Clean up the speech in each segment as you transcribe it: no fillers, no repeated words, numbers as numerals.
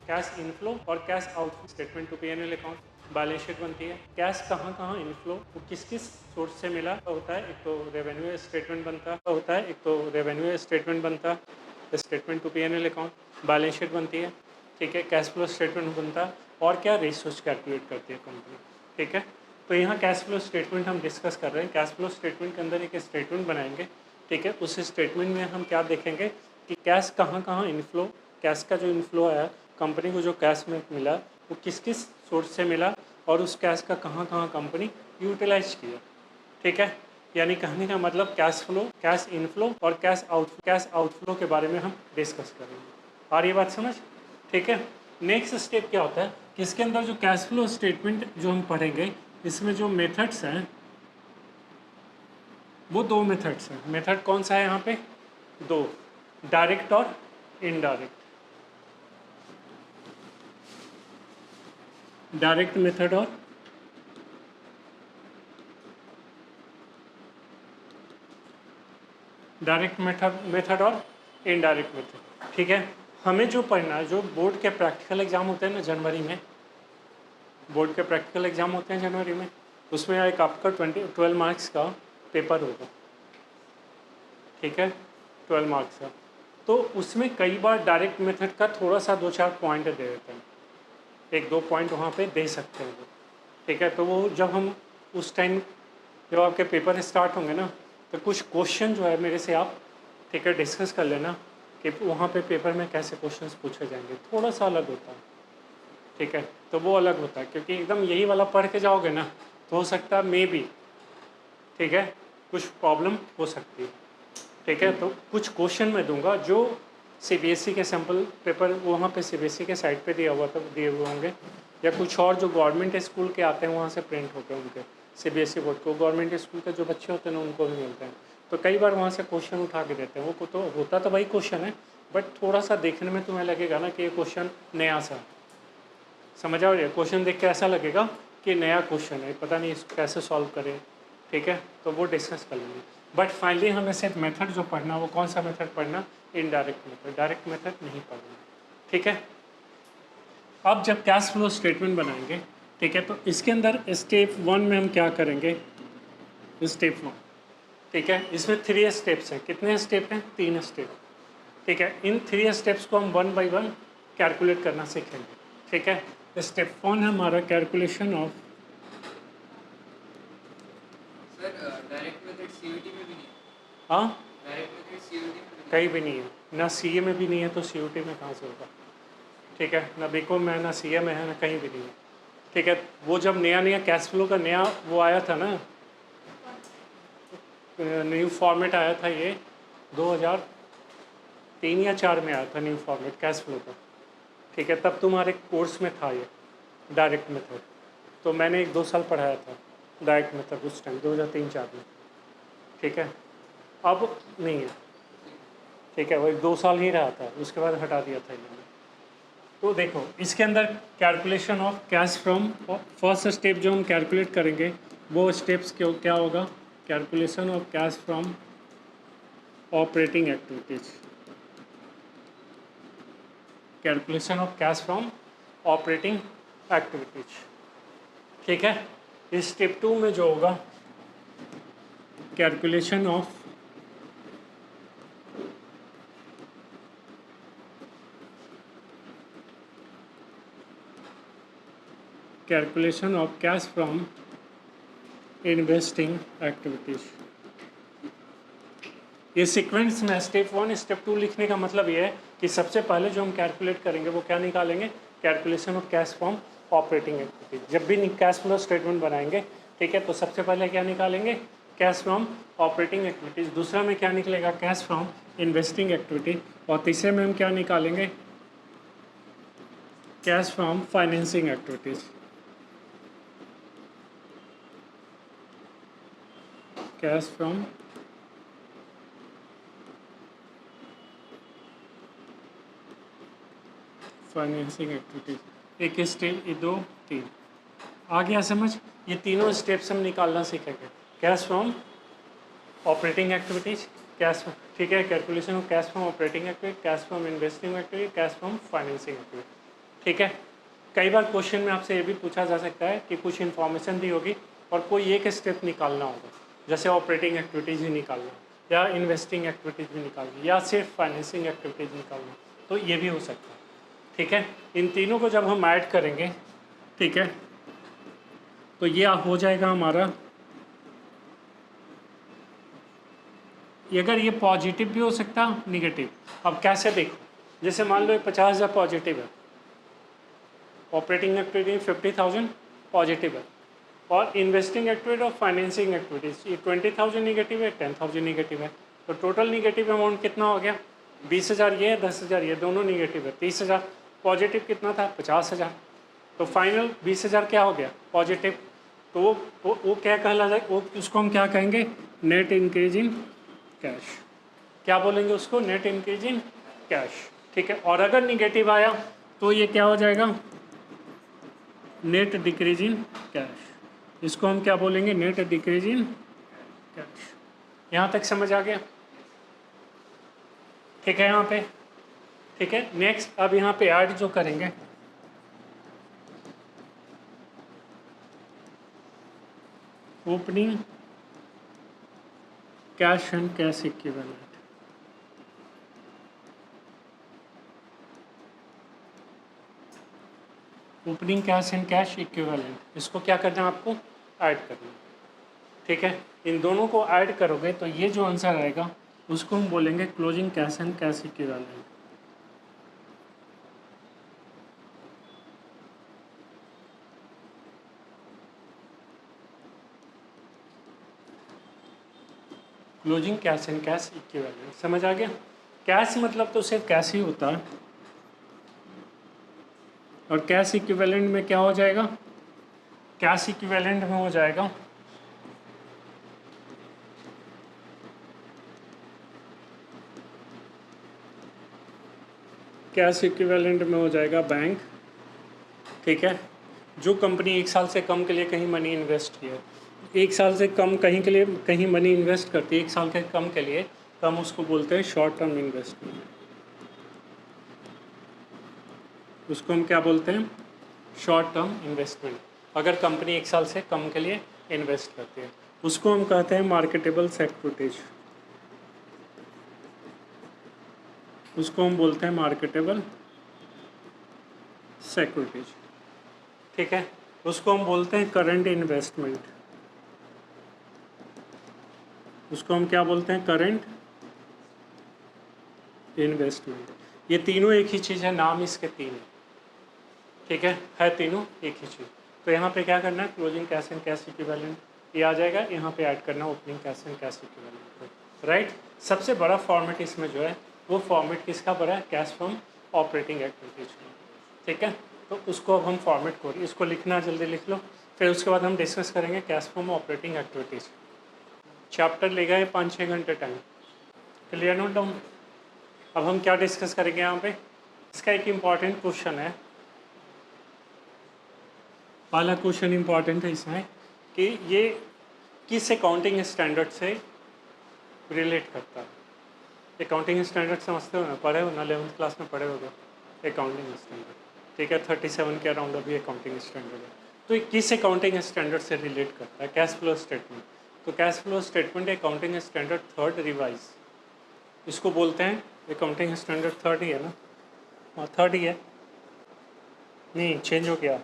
Cash inflow और cash outflow. Statement two P&L account balance sheet बनती है। Cash कहाँ कहाँ इनफ्लो, वो किस किस सोर्स से मिला होता है। एक तो रेवेन्यू स्टेटमेंट बनता होता है, एक तो रेवेन्यू स्टेटमेंट बनता है, statement two P&L account, balance sheet बनती है, ठीक है, कैश फ्लो स्टेटमेंट बनता है, और क्या रेशियोज कैलकुलेट करती है कंपनी, ठीक है। तो यहाँ कैश फ्लो स्टेटमेंट हम डिस्कस कर रहे हैं। कैश फ्लो स्टेटमेंट के अंदर एक स्टेटमेंट बनाएंगे, ठीक है। उस स्टेटमेंट में हम क्या देखेंगे कि कैश कहाँ कहाँ इनफ्लो, कैश का जो इनफ्लो आया, कंपनी को जो कैश में मिला वो किस किस सोर्स से मिला, और उस कैश का कहाँ कहाँ कंपनी यूटिलाइज किया, ठीक है। यानी कहने का मतलब कैश फ्लो, कैश इनफ्लो और कैश आउटफ्लो के बारे में हम डिस्कस करेंगे। आ रही बात समझ, ठीक है। नेक्स्ट स्टेप क्या होता है कि इसके अंदर जो कैश फ्लो स्टेटमेंट जो हम पढ़ेंगे, इसमें जो मेथड्स हैं वो दो मेथड्स हैं। मेथड कौन सा है यहाँ पे? दो, डायरेक्ट और इनडायरेक्ट। डायरेक्ट मेथड और मेथड और इनडायरेक्ट मेथड, ठीक है। हमें जो पढ़ना है, जो बोर्ड के प्रैक्टिकल एग्जाम होते हैं ना जनवरी में, बोर्ड के प्रैक्टिकल एग्जाम होते हैं जनवरी में, उसमें एक आपका 12 मार्क्स का पेपर होगा, ठीक है, 12 मार्क्स का। तो उसमें कई बार डायरेक्ट मेथड का थोड़ा सा 2-4 पॉइंट दे देते हैं, 1-2 पॉइंट वहाँ पे दे सकते हैं वो, ठीक है। तो वो जब हम उस टाइम जब आपके पेपर स्टार्ट होंगे ना, तो कुछ क्वेश्चन जो है मेरे से आप, ठीक है, डिस्कस कर लेना कि वहाँ पे पेपर में कैसे क्वेश्चंस पूछे जाएंगे। थोड़ा सा अलग होता है, ठीक है। तो वो अलग होता है, क्योंकि एकदम यही वाला पढ़ के जाओगे ना तो हो सकता है मे बी, ठीक है, कुछ प्रॉब्लम हो सकती है, ठीक है। तो कुछ क्वेश्चन मैं दूंगा जो CBSE के सैम्पल पेपर वहाँ पे CBSE के साइट पे दिया हुआ था, दिए हुए होंगे, या कुछ और जो गवर्नमेंट स्कूल के आते हैं वहाँ से प्रिंट होते हैं उनके, CBSE बोर्ड को गवर्नमेंट स्कूल के जो बच्चे होते हैं ना उनको भी मिलते हैं। तो कई बार वहाँ से क्वेश्चन उठा के देते हैं। वो तो होता तो वही क्वेश्चन है, बट थोड़ा सा देखने में तुम्हें लगेगा ना कि ये क्वेश्चन नया सा, समझ आओ, ये क्वेश्चन देख के ऐसा लगेगा कि नया क्वेश्चन है, पता नहीं इसको कैसे सॉल्व करें, ठीक है। तो वो डिस्कस कर लेंगे। बट फाइनली हमें सिर्फ मेथड जो पढ़ना, वो कौन सा मेथड पढ़ना? इनडायरेक्ट मेथड, डायरेक्ट मेथड नहीं पढ़ना, ठीक है। अब जब कैश फ्लो स्टेटमेंट बनाएंगे, ठीक है, तो इसके अंदर स्टेप 1 में हम क्या करेंगे? स्टेप 1, ठीक है, इसमें 3 स्टेप्स हैं। कितने स्टेप हैं? 3 स्टेप, ठीक है। इन 3 स्टेप्स को हम 1 बाई 1 कैलकुलेट करना सीखेंगे, ठीक है। स्टेप 1 है हमारा calculation of, sir direct method CVT में भी नहीं है। हाँ, डायरेक्ट मेथड CVT में भी कहीं भी नहीं है ना, CA में भी नहीं है तो CUT में कहाँ से होगा, ठीक है। ना BCom में है, ना CA में है, ना कहीं भी नहीं है, ठीक है। वो जब नया नया कैश फ्लो का नया वो आया था ना, न्यू फॉर्मेट आया था, ये 2003 या 4 में आया था न्यू फॉर्मेट कैश फ्लो का, ठीक है। तब तुम्हारे कोर्स में था ये डायरेक्ट मेथड, तो मैंने 1-2 साल पढ़ाया था डायरेक्ट मेथड उस टाइम 2003-4 में, ठीक है। अब नहीं है, ठीक है, वो 1-2 साल ही रहा था, उसके बाद हटा दिया था इन्होंने। तो देखो इसके अंदर calculation of cash from, first step जो हम कैलकुलेट करेंगे वो स्टेप्स क्या होगा? Calculation of cash from operating activities, calculation of cash from operating activities, ठीक है। इस स्टेप 2 में जो होगा calculation of cash from investing activities. ये सीक्वेंस में स्टेप 1 स्टेप 2 लिखने का मतलब ये है कि सबसे पहले जो हम कैलकुलेट करेंगे वो क्या निकालेंगे? Calculation of cash from operating activities. जब भी कैश फ्लो स्टेटमेंट बनाएंगे, ठीक है, तो सबसे पहले क्या निकालेंगे? Cash from operating activities. दूसरा में क्या निकलेगा? Cash from investing activity. और तीसरे में हम क्या निकालेंगे? Cash from financing activities. Cash from financing activities. एक स्टेप, ये 2 3 आ गया समझ? ये तीनों स्टेप्स हम निकालना सीखेंगे। Cash from operating activities, cash, ठीक है, calculation of cash from operating activity, cash from investing activity, cash from financing activity, ठीक है। कई बार क्वेश्चन में आपसे ये भी पूछा जा सकता है कि कुछ इन्फॉर्मेशन दी होगी और कोई एक स्टेप निकालना होगा, जैसे ऑपरेटिंग एक्टिविटीज़ ही निकालना या इन्वेस्टिंग एक्टिविटीज़ भी निकालना या सिर्फ फाइनेंसिंग एक्टिविटीज़ निकालना, तो ये भी हो सकता है। ठीक है, इन तीनों को जब हम ऐड करेंगे, ठीक है, तो ये हो जाएगा हमारा, अगर ये पॉजिटिव भी हो सकता है निगेटिव। अब कैसे देखो, जैसे मान लो 50,000 पॉजिटिव है, ऑपरेटिंग एक्टिविटी 50,000 पॉजिटिव है, और इन्वेस्टिंग एक्टिविटी और फाइनेंसिंग एक्टिविटीज ये 20,000 निगेटिव है, 10,000 निगेटिव है, तो टोटल निगेटिव अमाउंट कितना हो गया? 20,000 ये है, 10,000 ये, दोनों निगेटिव है, 30,000। पॉजिटिव कितना था? 50,000। तो फाइनल 20,000 क्या हो गया? पॉजिटिव। तो वो क्या कहला जाए, वो उसको हम क्या कहेंगे? Net increase in cash. क्या बोलेंगे उसको? Net increase in cash. ठीक है, और अगर निगेटिव आया तो ये क्या हो जाएगा? Net decrease in cash. इसको हम क्या बोलेंगे? Net decrease in cash. यहाँ तक समझ आ गया? ठीक है यहाँ पे, ठीक है। नेक्स्ट अब यहाँ पे ऐड जो करेंगे, opening cash and cash equivalent. Opening cash and cash equivalent, इसको क्या करना है आपको? ऐड करना। ठीक है, इन दोनों को ऐड करोगे तो ये जो आंसर आएगा उसको हम बोलेंगे closing cash and cash equivalent. Closing cash and cash equivalent, समझ आ गया? कैश मतलब तो सिर्फ कैश ही होता है, और कैश इक्विवेलेंट में क्या हो जाएगा? कैश इक्विवेलेंट में हो जाएगा कैश इक्विवेलेंट में हो जाएगा बैंक। ठीक है, जो कंपनी 1 साल से कम के लिए कहीं मनी इन्वेस्ट किया, 1 साल से कम कहीं के लिए कहीं मनी इन्वेस्ट करती है, 1 साल के कम के लिए, कम उसको बोलते हैं शॉर्ट टर्म इन्वेस्टमेंट। उसको हम क्या बोलते हैं? Short term investment. अगर कंपनी 1 साल से कम के लिए इन्वेस्ट करती है, उसको हम कहते हैं मार्केटेबल सिक्योरिटीज। उसको हम बोलते हैं मार्केटेबल सिक्योरिटीज। ठीक है, उसको हम बोलते हैं करंट इन्वेस्टमेंट। उसको हम क्या बोलते हैं? Current investment. ये तीनों एक ही चीज़ है, नाम इसके तीन है। ठीक है तीनों एक ही चीज़। तो यहाँ पे क्या करना है? Closing cash and cash equivalent ये आ जाएगा, यहाँ पे ऐड करना opening cash and cash equivalent. Right, सबसे बड़ा फॉर्मेट इसमें जो है वो फॉर्मेट किसका बड़ा है? कैश फ्रॉम ऑपरेटिंग एक्टिविटीज का। ठीक है, तो उसको अब हम फॉर्मेट को, इसको लिखना जल्दी लिख लो, फिर उसके बाद हम डिस्कस करेंगे cash from operating activities. Chapter लेगा ये 5-6 घंटे टाइम। Clear note down? अब हम क्या डिस्कस करेंगे यहाँ पे? इसका एक इम्पॉर्टेंट क्वेश्चन है, पहला क्वेश्चन इम्पॉर्टेंट है इसमें कि ये किस अकाउंटिंग स्टैंडर्ड से रिलेट करता है। अकाउंटिंग स्टैंडर्ड समझते हो ना, पढ़े हो ना, 11th क्लास में पढ़े होगे अकाउंटिंग स्टैंडर्ड। ठीक है, 37 के अराउंड अभी अकाउंटिंग स्टैंडर्ड है। तो ये किस अकाउंटिंग स्टैंडर्ड से रिलेट करता है? Cash flow statement. तो cash flow statement accounting standard 3rd revise, इसको बोलते हैं। अकाउंटिंग स्टैंडर्ड 3rd ही है ना? हाँ 3rd ही है, नहीं चेंज हो गया,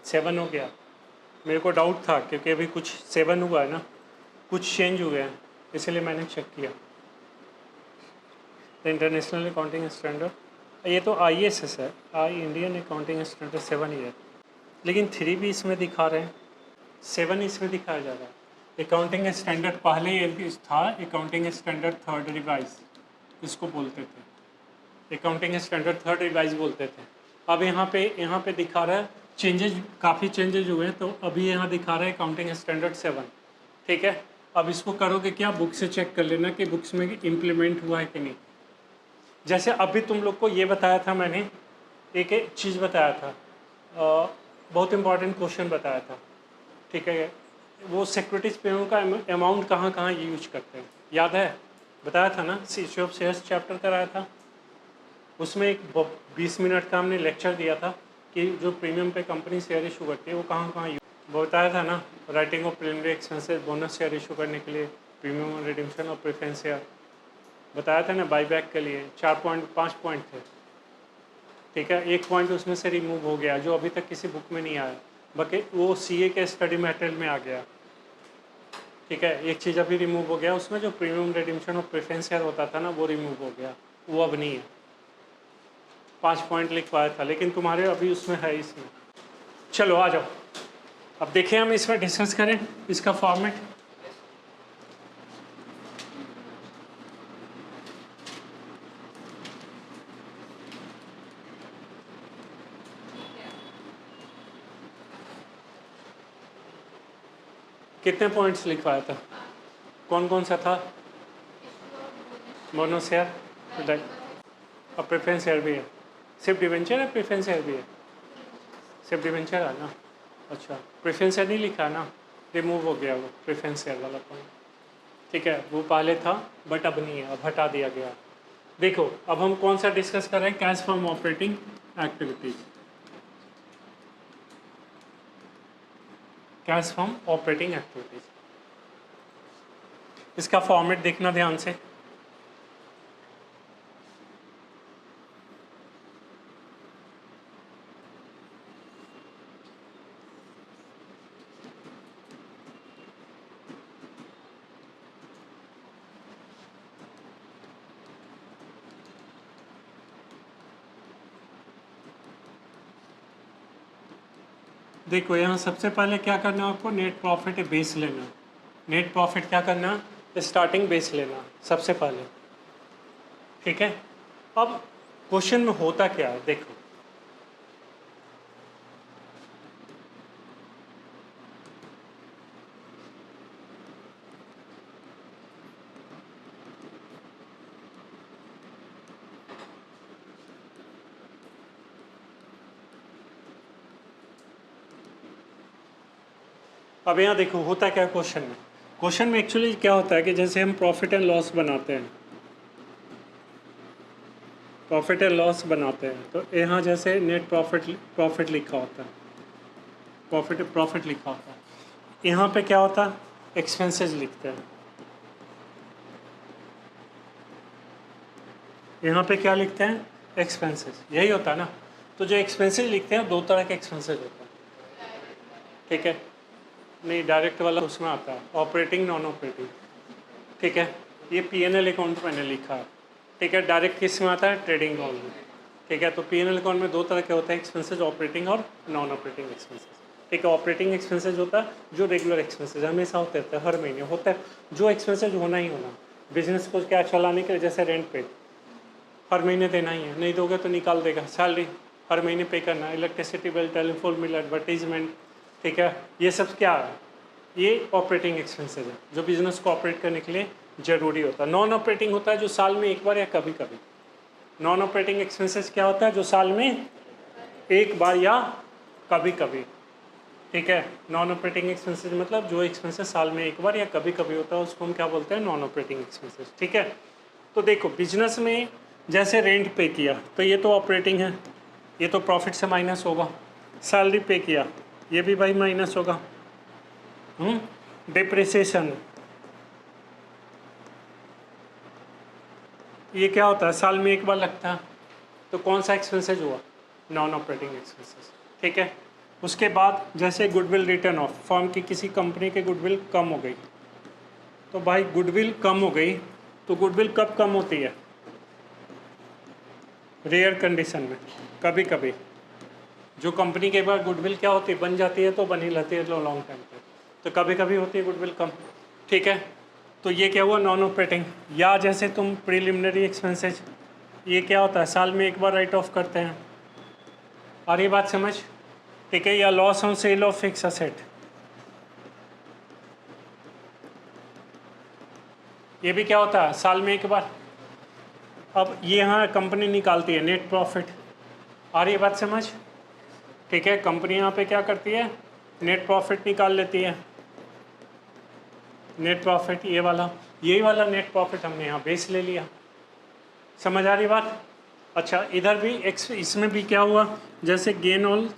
7 हो गया। मेरे को डाउट था क्योंकि अभी कुछ 7 हुआ है ना, कुछ चेंज हुए हैं, इसलिए मैंने चेक किया। द इंटरनेशनल अकाउंटिंग स्टैंडर्ड, ये तो ISS है, इंडियन अकाउंटिंग स्टैंडर्ड 7 ही है, लेकिन 3 भी इसमें दिखा रहे हैं, 7 इसमें दिखाया जा रहा है। अकाउंटिंग स्टैंडर्ड पहले ये था अकाउंटिंग स्टैंडर्ड 3rd रिवाइज, इसको बोलते थे, अकाउंटिंग स्टैंडर्ड 3rd रिवाइज बोलते थे। अब यहाँ पे दिखा रहा है चेंजेज, काफ़ी चेंजेज हुए हैं, तो अभी यहाँ दिखा रहा है अकाउंटिंग स्टैंडर्ड 7। ठीक है, अब इसको करोगे क्या? बुक से चेक कर लेना कि बुक्स में इम्प्लीमेंट हुआ है कि नहीं। जैसे अभी तुम लोग को ये बताया था मैंने, एक चीज़ बताया था, बहुत इंपॉर्टेंट क्वेश्चन बताया था। ठीक है, वो सिक्योरिटीज पेमेंट का अमाउंट कहाँ कहाँ यूज करते हैं, याद है? बताया था ना, इश्यू ऑफ शेयर्स चैप्टर कराया था। उसमें एक 20 मिनट का हमने लेक्चर दिया था कि जो प्रीमियम पे कंपनी शेयर इशू करती है वो कहाँ कहाँ बताया था ना, writing of preliminary expenses, bonus share issue करने के लिए, प्रीमियम रिडीम्पशन और प्रेफरेंस शेयर बताया था ना, बाईबैक के लिए 5 पॉइंट थे। ठीक है, एक पॉइंट उसमें से रिमूव हो गया जो अभी तक किसी बुक में नहीं आया, बल्कि वो सीए के स्टडी मटेरियल में आ गया। ठीक है, एक चीज़ अभी रिमूव हो गया उसमें, जो प्रीमियम रिडीम्पशन और प्रेफरेंस शेयर होता था ना वो रिमूव हो गया, वो अब नहीं है। 5 पॉइंट लिखवाया था लेकिन तुम्हारे अभी उसमें है इसमें। चलो आ जाओ, अब देखें हम इसमें डिस्कस करें इसका फॉर्मेट। कितने पॉइंट्स लिखवाया था, कौन कौन सा था? बोनस शेयर और प्रेफरेंस शेयर भी है। सिर्फ डिवेंचर है, प्रेफरेंस शेयर भी है? सिर्फ डिवेंचर है ना। अच्छा, प्रेफरेंस शेयर नहीं लिखा ना, रिमूव हो गया वो प्रेफरेंस शेयर वाला पॉइंट। ठीक है, वो पहले था बट अब नहीं है, अब हटा दिया गया। देखो अब हम कौन सा डिस्कस कर रहे हैं, cash from operating activities, cash from operating activities. इसका फॉर्मेट देखना ध्यान से। देखो यहाँ सबसे पहले क्या करना है आपको, नेट प्रॉफिट बेस लेना। नेट प्रॉफिट क्या करना, स्टार्टिंग बेस लेना सबसे पहले। ठीक है, अब क्वेश्चन में होता क्या है देखो, अब यहाँ देखो होता क्या क्वेश्चन में। क्वेश्चन में एक्चुअली क्या होता है कि जैसे हम प्रॉफिट एंड लॉस बनाते हैं, प्रॉफिट एंड लॉस बनाते हैं तो यहाँ जैसे नेट प्रॉफिट लिखा होता है, प्रॉफिट लिखा होता है। यहाँ पे क्या होता है, एक्सपेंसेस लिखते हैं। यहाँ पे क्या लिखते हैं, एक्सपेंसेस, यही होता है ना। तो जो एक्सपेंसेस लिखते हैं दो तरह के एक्सपेंसेस होते हैं। ठीक है, नहीं डायरेक्ट वाला उसमें आता है, ऑपरेटिंग नॉन ऑपरेटिंग। ठीक है, ये पीएनएल अकाउंट मैंने लिखा है। ठीक है, डायरेक्ट किस में आता है, ट्रेडिंग अकाउंट में। ठीक है, तो पीएनएल अकाउंट में दो तरह के होते हैं एक्सपेंसेस, ऑपरेटिंग और नॉन ऑपरेटिंग एक्सपेंसेस। ठीक है, ऑपरेटिंग एक्सपेंसेस होता है जो रेगुलर एक्सपेंसेस हमेशा होते रहते हैं, हर महीने होता है, जो एक्सपेंसेस होना ही होना। बिजनेस को क्या चलाने के लिए, जैसे रेंट पे हर महीने देना ही है, नहीं दोगे तो निकाल देगा। सैलरी हर महीने पे करना, electricity bill, telephone bill, advertisement. ठीक है, ये सब क्या है, ये ऑपरेटिंग एक्सपेंसेस है जो बिजनेस को ऑपरेट करने के लिए ज़रूरी होता है। नॉन ऑपरेटिंग होता है जो साल में एक बार या कभी कभी। नॉन ऑपरेटिंग एक्सपेंसेस क्या होता है, जो साल में एक बार या कभी कभी। ठीक है, नॉन ऑपरेटिंग एक्सपेंसेस मतलब जो एक्सपेंसेस साल में एक बार या कभी कभी होता है उसको हम क्या बोलते हैं, नॉन ऑपरेटिंग एक्सपेंसेस। ठीक है, तो देखो बिजनेस में जैसे रेंट पे किया तो ये तो ऑपरेटिंग है, ये तो प्रॉफिट से माइनस होगा। सैलरी पे किया ये भी भाई माइनस होगा। डिप्रिसिएशन ये क्या होता है, साल में एक बार लगता है, तो कौन सा एक्सपेंसेस हुआ, नॉन ऑपरेटिंग एक्सपेंसेस। ठीक है, उसके बाद जैसे गुडविल रिटर्न ऑफ, फर्म की किसी कंपनी के गुडविल कम हो गई, तो भाई गुडविल कम हो गई, तो गुडविल कब कम होती है, रेयर कंडीशन में, कभी कभी। जो कंपनी के बाद गुडविल क्या होती है, बन जाती है तो बनी रहती है लॉन्ग टाइम पे, तो कभी कभी होती है गुडविल कम। ठीक है, तो ये क्या हुआ, नॉन ऑपरेटिंग। या जैसे तुम प्रीलिमिनरी एक्सपेंसेस, ये क्या होता है, साल में एक बार राइट ऑफ करते हैं, और ये बात समझ। ठीक है, या loss on sale of fix asset, ये भी क्या होता है, साल में एक बार। अब ये यहाँ कंपनी निकालती है नेट प्रॉफिट, और ये बात समझ। ठीक है, कंपनी यहाँ पे क्या करती है, नेट प्रॉफिट निकाल लेती है। नेट प्रॉफिट ये वाला, यही वाला नेट प्रॉफिट हमने यहाँ बेस ले लिया। समझ आ रही बात। अच्छा इधर भी एक्स, इसमें भी क्या हुआ, जैसे गेन ऑन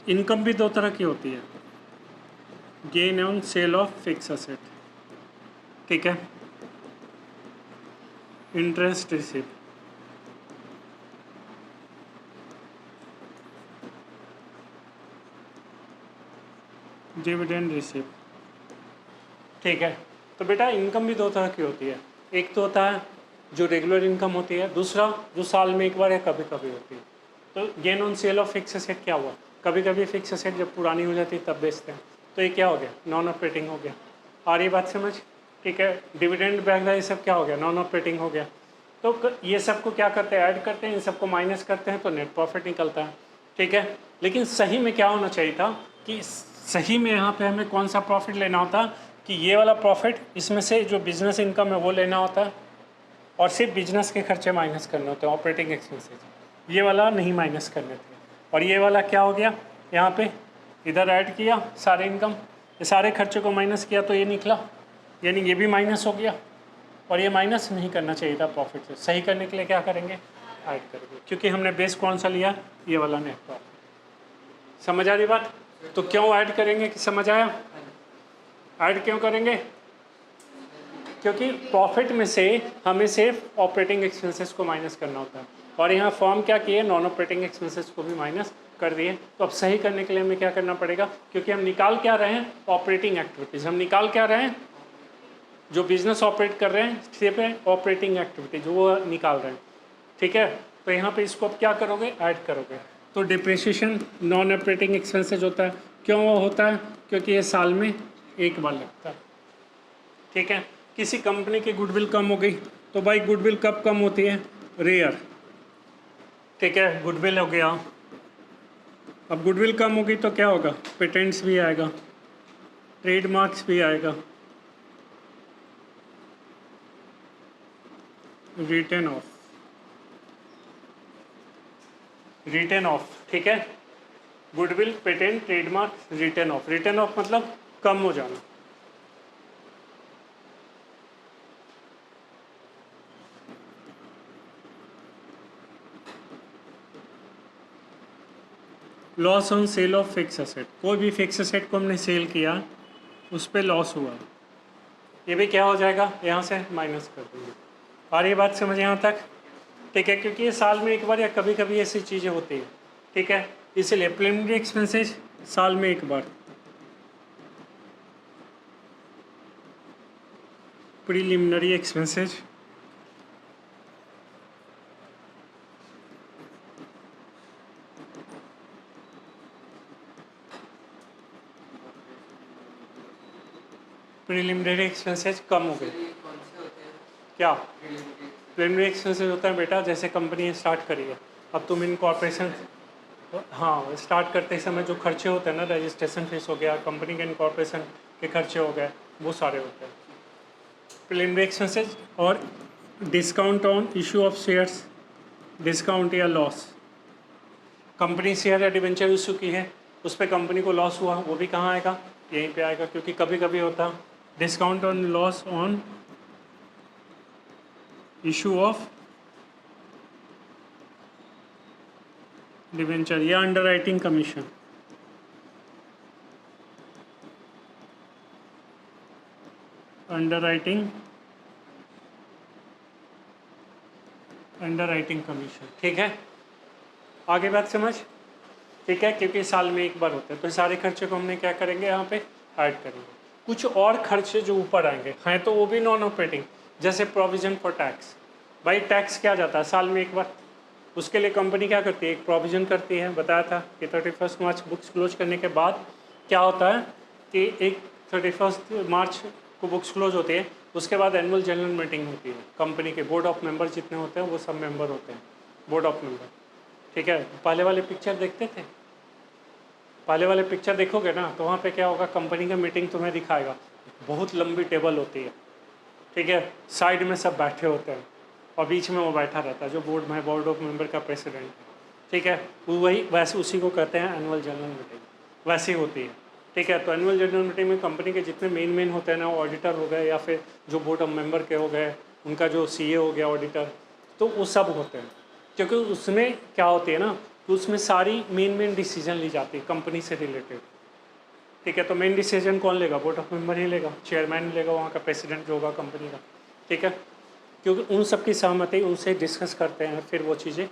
इनकम भी दो तरह की होती है, gain on sale of fix asset, ठीक है, इंटरेस्ट रिसीव, डिविडेंड रिसीव, ठीक है। तो बेटा इनकम भी दो तरह की होती है, एक तो होता है जो रेगुलर इनकम होती है, दूसरा जो साल में एक बार या कभी कभी होती है। तो gain on sale of fix asset क्या हुआ, कभी कभी फिक्स असेट जब पुरानी हो जाती है तब बेचते हैं, तो ये क्या हो गया, नॉन ऑपरेटिंग हो गया। आ रही बात समझ, ठीक है। डिविडेंड वगैरह ये सब क्या हो गया, नॉन ऑपरेटिंग हो गया। तो ये सबको क्या करते हैं, ऐड करते हैं, इन सबको माइनस करते हैं तो नेट प्रॉफिट निकलता है, ठीक है। लेकिन सही में क्या होना चाहिए था कि सही में यहाँ पे हमें कौन सा प्रॉफिट लेना होता कि ये वाला प्रॉफिट, इसमें से जो बिजनेस इनकम है वो लेना होता है और सिर्फ बिजनेस के खर्चे माइनस करने होते हैं, ऑपरेटिंग एक्सपेंसेस, ये वाला नहीं माइनस करने थे। और ये वाला क्या हो गया, यहाँ पे इधर ऐड किया सारे इनकम, ये सारे खर्चे को माइनस किया तो ये निकला, यानी ये भी माइनस हो गया। और ये माइनस नहीं करना चाहिए था प्रॉफिट से, सही करने के लिए क्या करेंगे, ऐड करेंगे, क्योंकि हमने बेस कौन सा लिया, ये वाला नेट प्रॉफिट। समझ आ रही बात, तो क्यों ऐड करेंगे कि समझ आया, ऐड क्यों करेंगे, क्योंकि प्रॉफिट में से हमें सिर्फ ऑपरेटिंग एक्सपेंसेस को माइनस करना होता है, और यहाँ फॉर्म क्या किए, नॉन ऑपरेटिंग एक्सपेंसेस को भी माइनस कर दिए। तो अब सही करने के लिए हमें क्या करना पड़ेगा, क्योंकि हम निकाल क्या रहे हैं, ऑपरेटिंग एक्टिविटीज़, हम निकाल क्या रहे हैं, जो बिजनेस ऑपरेट कर रहे हैं सिर्फ है ऑपरेटिंग एक्टिविटी जो वो निकाल रहे हैं, ठीक है। तो यहाँ पे इसको अब क्या करोगे, ऐड करोगे। तो डिप्रिसिएशन नॉन ऑपरेटिंग एक्सपेंसेस होता है, क्यों वो होता है, क्योंकि ये साल में एक बार लगता है, ठीक है। किसी कंपनी की गुडविल कम हो गई तो भाई गुडविल कब कम होती है, रेयर, ठीक है, गुडविल हो गया। अब गुडविल कम होगी तो क्या होगा, पेटेंट्स भी आएगा, ट्रेडमार्क्स भी आएगा, रिटर्न ऑफ, रिटर्न ऑफ, ठीक है, goodwill, patent, trademark, return of. Return of मतलब कम हो जाना, loss on sale of fix asset, कोई भी फिक्स असेट को हमने सेल किया उस पर लॉस हुआ, ये भी क्या हो जाएगा, यहाँ से माइनस कर देंगे। और ये बात समझ यहाँ तक, ठीक है, क्योंकि ये साल में एक बार या कभी कभी ऐसी चीज़ें होती हैं, ठीक है। इसलिए प्रिलिमिनरी एक्सपेंसेस साल में एक बार, प्रिलिमिनरी एक्सपेंसेस प्रिलिमिनरी एक्सपेंसेस कम हो गए। ये कौन से होते हैं क्या प्रिलिमिनरी? प्रिलिमिनरी एक्सपेंसेस होता है बेटा, जैसे कंपनी स्टार्ट करी है, अब तुम इनकॉर्पोरेशन, हाँ स्टार्ट करते समय जो खर्चे होते हैं ना, रजिस्ट्रेशन फीस हो गया, कंपनी के इनकॉर्पोरेशन के खर्चे हो गए, वो सारे होते हैं प्रिलिमिनरी एक्सपेंसेस। और discount on issue of shares, discount या लॉस, कंपनी शेयर या डिवेंचर इशू की है, उस पर कंपनी को लॉस हुआ, वो भी कहाँ आएगा, यहीं पे आएगा, क्योंकि कभी कभी होता discount on loss on issue of debenture या अंडरराइटिंग कमीशन, अंडरराइटिंग कमीशन, ठीक है। आगे बात समझ, ठीक है, क्योंकि साल में एक बार होते हैं, तो सारे खर्चे को हमने क्या करेंगे, यहाँ पे ऐड करेंगे। कुछ और खर्चे जो ऊपर आएंगे हैं तो वो भी नॉन ऑपरेटिंग, जैसे प्रोविजन फॉर टैक्स, भाई टैक्स क्या जाता है साल में एक बार, उसके लिए कंपनी क्या करती है, एक प्रोविज़न करती है, बताया था कि 31 मार्च बुक्स क्लोज करने के बाद क्या होता है कि एक 31 मार्च को बुक्स क्लोज होती है, उसके बाद एनुअल जनरल मीटिंग होती है, कंपनी के बोर्ड ऑफ मेंबर जितने होते हैं वो सब मेंबर होते हैं, बोर्ड ऑफ मेंबर, ठीक है। पहले वाले पिक्चर देखते थे, पहले वाले पिक्चर देखोगे ना तो वहाँ पे क्या होगा, कंपनी का मीटिंग तुम्हें दिखाएगा, बहुत लंबी टेबल होती है, ठीक है, साइड में सब बैठे होते हैं और बीच में वो बैठा रहता है जो बोर्ड ऑफ मेंबर का प्रेसिडेंट है, ठीक है, वही वैसे उसी को कहते हैं एनुअल जनरल मीटिंग, वैसी होती है, ठीक है। तो एनुअल जनरल मीटिंग में कंपनी के जितने मेन होते हैं ना, वो ऑडिटर हो गए या फिर जो बोर्ड ऑफ मेंबर के हो गए, उनका जो सीए हो गया ऑडिटर, तो वो सब होते हैं, क्योंकि उसमें क्या होती है ना, तो उसमें सारी मेन डिसीजन ली जाती है कंपनी से रिलेटेड। ठीक है, तो मेन डिसीजन कौन लेगा? बोर्ड ऑफ मेंबर ही लेगा, चेयरमैन लेगा, वहाँ का प्रेसिडेंट जो होगा कंपनी का। ठीक है, क्योंकि उन सब की सहमति उनसे डिस्कस करते हैं फिर वो चीज़ें।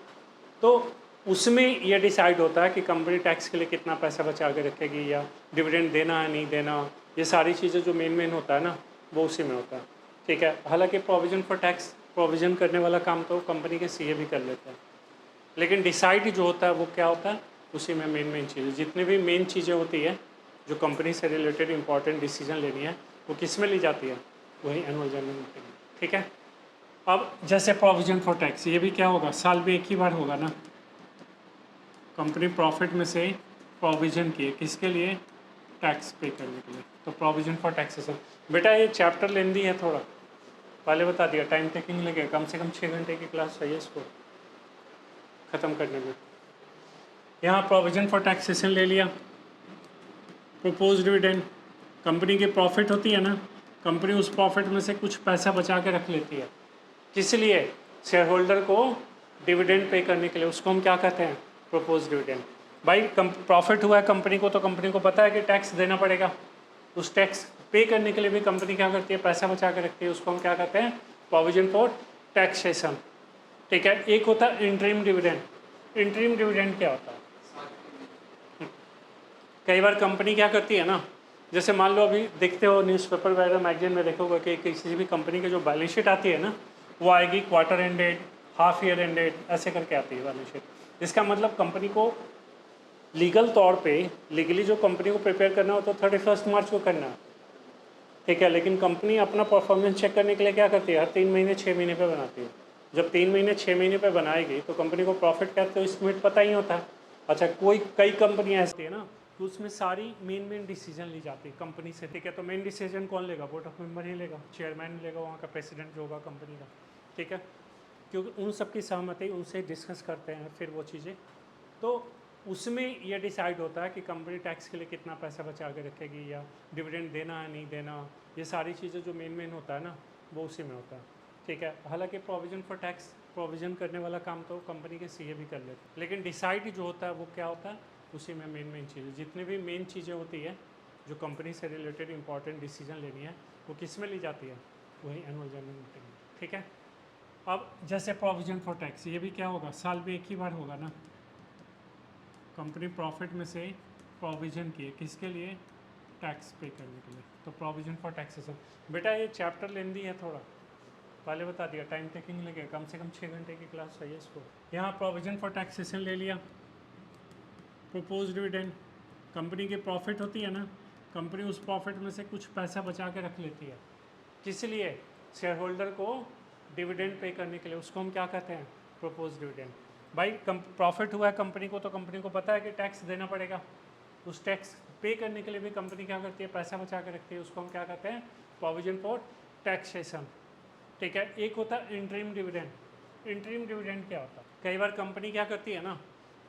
तो उसमें ये डिसाइड होता है कि कंपनी टैक्स के लिए कितना पैसा बचा के रखेगी, या डिविडेंड देना है नहीं देना, ये सारी चीज़ें जो मेन होता है ना, वो उसी में होता है। ठीक है, हालांकि प्रोविज़न फॉर टैक्स प्रोविज़न करने वाला काम तो कंपनी के सीए भी कर लेते हैं, लेकिन डिसाइड जो होता है वो क्या होता है, उसी में मेन चीज़ें, जितनी भी मेन चीज़ें होती है जो कंपनी से रिलेटेड इंपॉर्टेंट डिसीजन लेनी है, वो किस में ली जाती है? वही एनुअल जनरल मीटिंग में। ठीक है, अब जैसे प्रोविजन फॉर टैक्स, ये भी क्या होगा? साल में एक ही बार होगा ना। कंपनी प्रॉफिट में से प्रोविजन किए किसके लिए? टैक्स पे करने के लिए, तो प्रोविजन फॉर टैक्सेशन। बेटा ये चैप्टर लेंदी है थोड़ा, पहले बता दिया, टाइम टेकिंग लगे, कम से कम 6 घंटे की क्लास चाहिए इसको ख़त्म करने में। यहाँ प्रोविजन फॉर टैक्सेशन ले लिया। प्रपोज डिविडेंड, कंपनी की प्रॉफिट होती है ना, कंपनी उस प्रॉफिट में से कुछ पैसा बचा के रख लेती है, किस लिए? शेयर होल्डर को डिविडेंड पे करने के लिए, उसको हम क्या कहते हैं? Propose dividend. भाई प्रॉफिट हुआ है कंपनी को, तो कंपनी को पता है कि टैक्स देना पड़ेगा, उस टैक्स पे करने के लिए भी कंपनी क्या करती है? पैसा बचा के रखती है, उसको हम क्या कहते हैं? Provision for taxation. ठीक है, एक होता है इंटरिम डिविडेंड। इंटरिम डिविडेंड क्या होता है? कई बार कंपनी क्या करती है ना, जैसे मान लो अभी देखते हो न्यूज़पेपर वगैरह मैगजीन में देखोगे कि किसी भी कंपनी की जो बैलेंस शीट आती है ना, वो आएगी quarter ended, half year ended, ऐसे करके आती है बैलेंस शीट। इसका मतलब कंपनी को लीगल तौर पे, लीगली जो कंपनी को प्रिपेयर करना हो तो 31 मार्च को करना है। ठीक है, लेकिन कंपनी अपना परफॉर्मेंस चेक करने के लिए क्या करती है? हर 3 महीने 6 महीने पे बनाती है। जब 3 महीने 6 महीने पे बनाएगी तो कंपनी को प्रॉफिट क्या तो एस्टिमेट पता ही होता है। अच्छा, कई कंपनियाँ ऐसी है ना, तो उसमें सारी मेन डिसीजन ली जाती है कंपनी से। ठीक है, तो मेन डिसीजन कौन लेगा? बोर्ड ऑफ मेंबर ही लेगा, चेयरमैन लेगा, वहाँ का प्रेसिडेंट जो होगा कंपनी का। ठीक है, क्योंकि उन सब की सहमति उनसे डिस्कस करते हैं फिर वो चीज़ें। तो उसमें यह डिसाइड होता है कि कंपनी टैक्स के लिए कितना पैसा बचा के रखेगी, या डिविडेंड देना है नहीं देना, ये सारी चीज़ें जो मेन होता है ना, वो उसी में होता है। ठीक है, हालांकि प्रोविज़न फॉर टैक्स प्रोविज़न करने वाला काम तो कंपनी के सीए भी कर लेते हैं, लेकिन डिसाइड जो होता है वो क्या होता है? उसी में मेन चीज़ें, जितनी भी मेन चीज़ें होती है जो कंपनी से रिलेटेड इंपॉर्टेंट डिसीजन लेनी है, वो किस में ली जाती है? वही एनुअल जनरल मीटिंग में। ठीक है, अब जैसे प्रोविज़न फॉर टैक्स, ये भी क्या होगा? साल में एक ही बार होगा ना। कंपनी प्रॉफिट में से प्रोविजन किए किसके लिए? टैक्स पे करने के लिए, तो प्रोविजन फॉर टैक्सेशन। बेटा ये चैप्टर लेंदी है थोड़ा, पहले बता दिया, टाइम टेकिंग लगे, कम से कम 6 घंटे की क्लास चाहिए इसको। यहाँ प्रोविजन फॉर टैक्सेशन ले लिया। प्रपोज डिविडेंड, कंपनी की प्रॉफिट होती है ना, कंपनी उस प्रॉफिट में से कुछ पैसा बचा के रख लेती है, किस लिए? शेयर होल्डर को डिविडेंड पे करने के लिए, उसको हम क्या कहते हैं? Propose dividend. भाई प्रॉफिट हुआ है कंपनी को, तो कंपनी को पता है कि टैक्स देना पड़ेगा, उस टैक्स पे करने के लिए भी कंपनी क्या करती है? पैसा बचा के रखती है, उसको हम क्या कहते हैं? Provision for taxation. ठीक है, एक होता है इंटरिम डिविडेंड। इंटरिम डिविडेंड क्या होता है? कई बार कंपनी क्या करती है ना,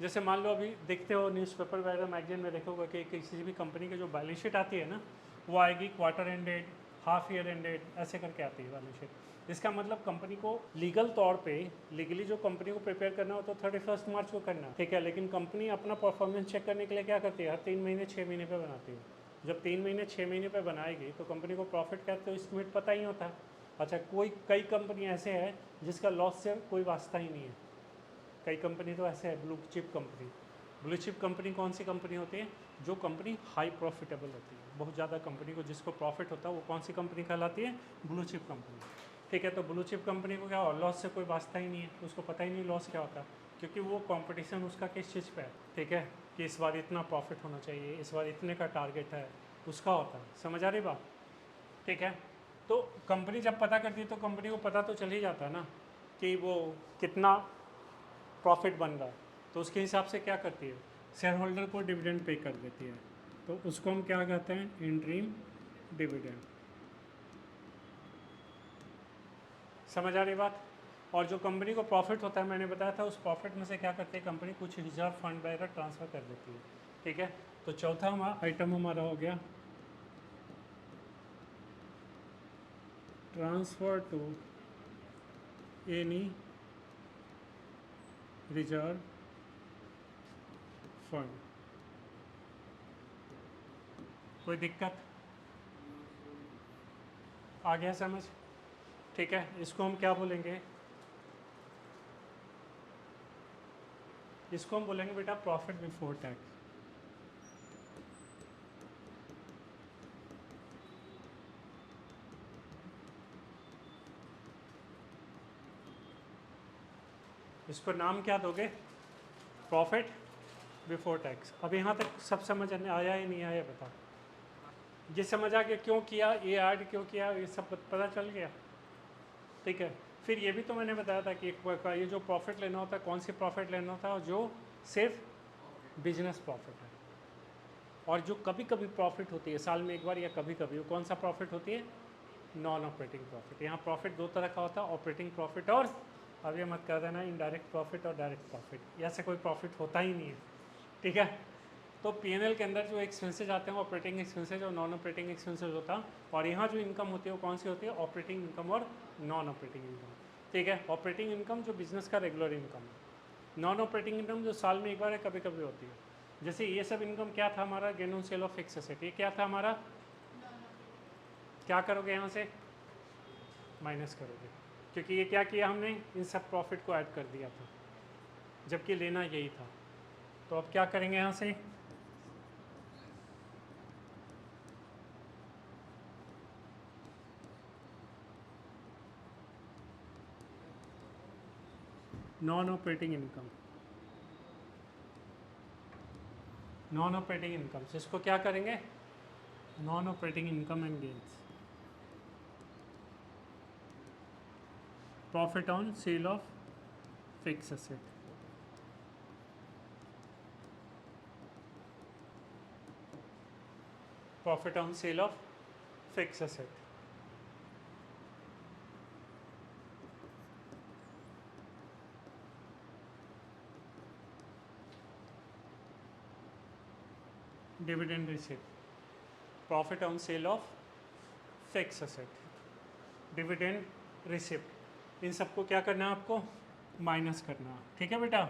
जैसे मान लो अभी देखते हो न्यूज़पेपर वगैरह मैगजीन में देखोगे कि किसी भी कंपनी की जो बैलेंस शीट आती है ना, वो आएगी quarter ended, half year ended, ऐसे करके आती है बैलेंस शीट। इसका मतलब कंपनी को लीगल तौर पे, लीगली जो कंपनी को प्रिपेयर करना हो तो 31 मार्च को करना है। ठीक है, लेकिन कंपनी अपना परफॉर्मेंस चेक करने के लिए क्या करती है? हर 3 महीने 6 महीने पे बनाती है। जब 3 महीने 6 महीने पे बनाएगी तो कंपनी को प्रॉफिट क्या तो एस्टिमेट पता ही होता है। अच्छा, कई कंपनी ऐसे हैं जिसका लॉस से कोई वास्ता ही नहीं है। कई कंपनी तो ऐसे है, blue chip company. Blue chip company कौन सी कंपनी होती है? जो कंपनी हाई प्रॉफिटेबल होती है, बहुत ज़्यादा कंपनी को जिसको प्रॉफिट होता है, वो कौन सी कंपनी कहलाती है? Blue chip company. ठीक है, तो ब्लू चिप कंपनी को क्या हो, लॉस से कोई वास्ता ही नहीं है, उसको पता ही नहीं लॉस क्या होता है, क्योंकि वो कंपटीशन उसका किस चीज़ पे है? ठीक है, कि इस बार इतना प्रॉफिट होना चाहिए, इस बार इतने का टारगेट है, उसका होता है। समझ आ रही बात? ठीक है, तो कंपनी जब पता करती है तो कंपनी को पता तो चल ही जाता है ना कि वो कितना प्रॉफिट बन रहा है, तो उसके हिसाब से क्या करती है? शेयर होल्डर को डिविडेंड पे कर देती है, तो उसको हम क्या कहते हैं? Interim dividend. समझ आ रही बात? और जो कंपनी को प्रॉफिट होता है, मैंने बताया था, उस प्रॉफिट में से क्या करती है कंपनी? कुछ रिजर्व फंड वगैरह ट्रांसफ़र कर देती है। ठीक है, तो चौथा आइटम हमारा हो गया transfer to any reserve fund. कोई दिक्कत आ गया समझ? ठीक है, इसको हम क्या बोलेंगे? इसको हम बोलेंगे बेटा प्रॉफिट बिफोर टैक्स। इसको नाम क्या दोगे? Profit before tax. अब यहाँ तक सब समझ आया ही नहीं आया बता? ये समझ आ गया क्यों किया, ये ऐड क्यों किया, ये सब पता चल गया। ठीक है, फिर ये भी तो मैंने बताया था कि ये जो प्रॉफिट लेना होता है, कौन सी प्रॉफिट लेना होता है? जो सिर्फ बिजनेस प्रॉफिट है, और जो कभी कभी प्रॉफिट होती है साल में एक बार या कभी कभी, वो कौन सा प्रॉफिट होती है? Non operating profit. यहाँ प्रॉफिट दो तरह का होता है, ऑपरेटिंग प्रॉफिट और, अब ये मत कर देना इनडायरेक्ट प्रॉफिट और डायरेक्ट प्रॉफिट, ऐसे कोई प्रॉफिट होता ही नहीं है। ठीक है, तो पीएनएल के अंदर जो एक्सपेंसेज आते हैं ऑपरेटिंग एक्सपेंसेज और नॉन ऑपरेटिंग एक्सपेंसेज होता है, और यहाँ जो इनकम होती है वो कौन सी होती है? ऑपरेटिंग इनकम और नॉन ऑपरेटिंग इनकम। ठीक है, ऑपरेटिंग इनकम जो बिजनेस का रेगुलर इनकम है, नॉन ऑपरेटिंग इनकम जो साल में एक बार है, कभी कभी होती है। जैसे ये सब इनकम क्या था हमारा? Gain on sale of fix asset. ये क्या था हमारा? क्या करोगे यहाँ से? माइनस करोगे, क्योंकि ये क्या किया हमने? इन सब प्रॉफिट को ऐड कर दिया था, जबकि लेना यही था। तो अब क्या करेंगे यहाँ से? Non operating income, non operating income से इसको क्या करेंगे? Non operating income and gains, profit on sale of fix asset, profit on sale of fix asset. Dividend receipt, profit on sale of fix asset, dividend receipt, इन सबको क्या करना है आपको? माइनस करना है। ठीक है बेटा,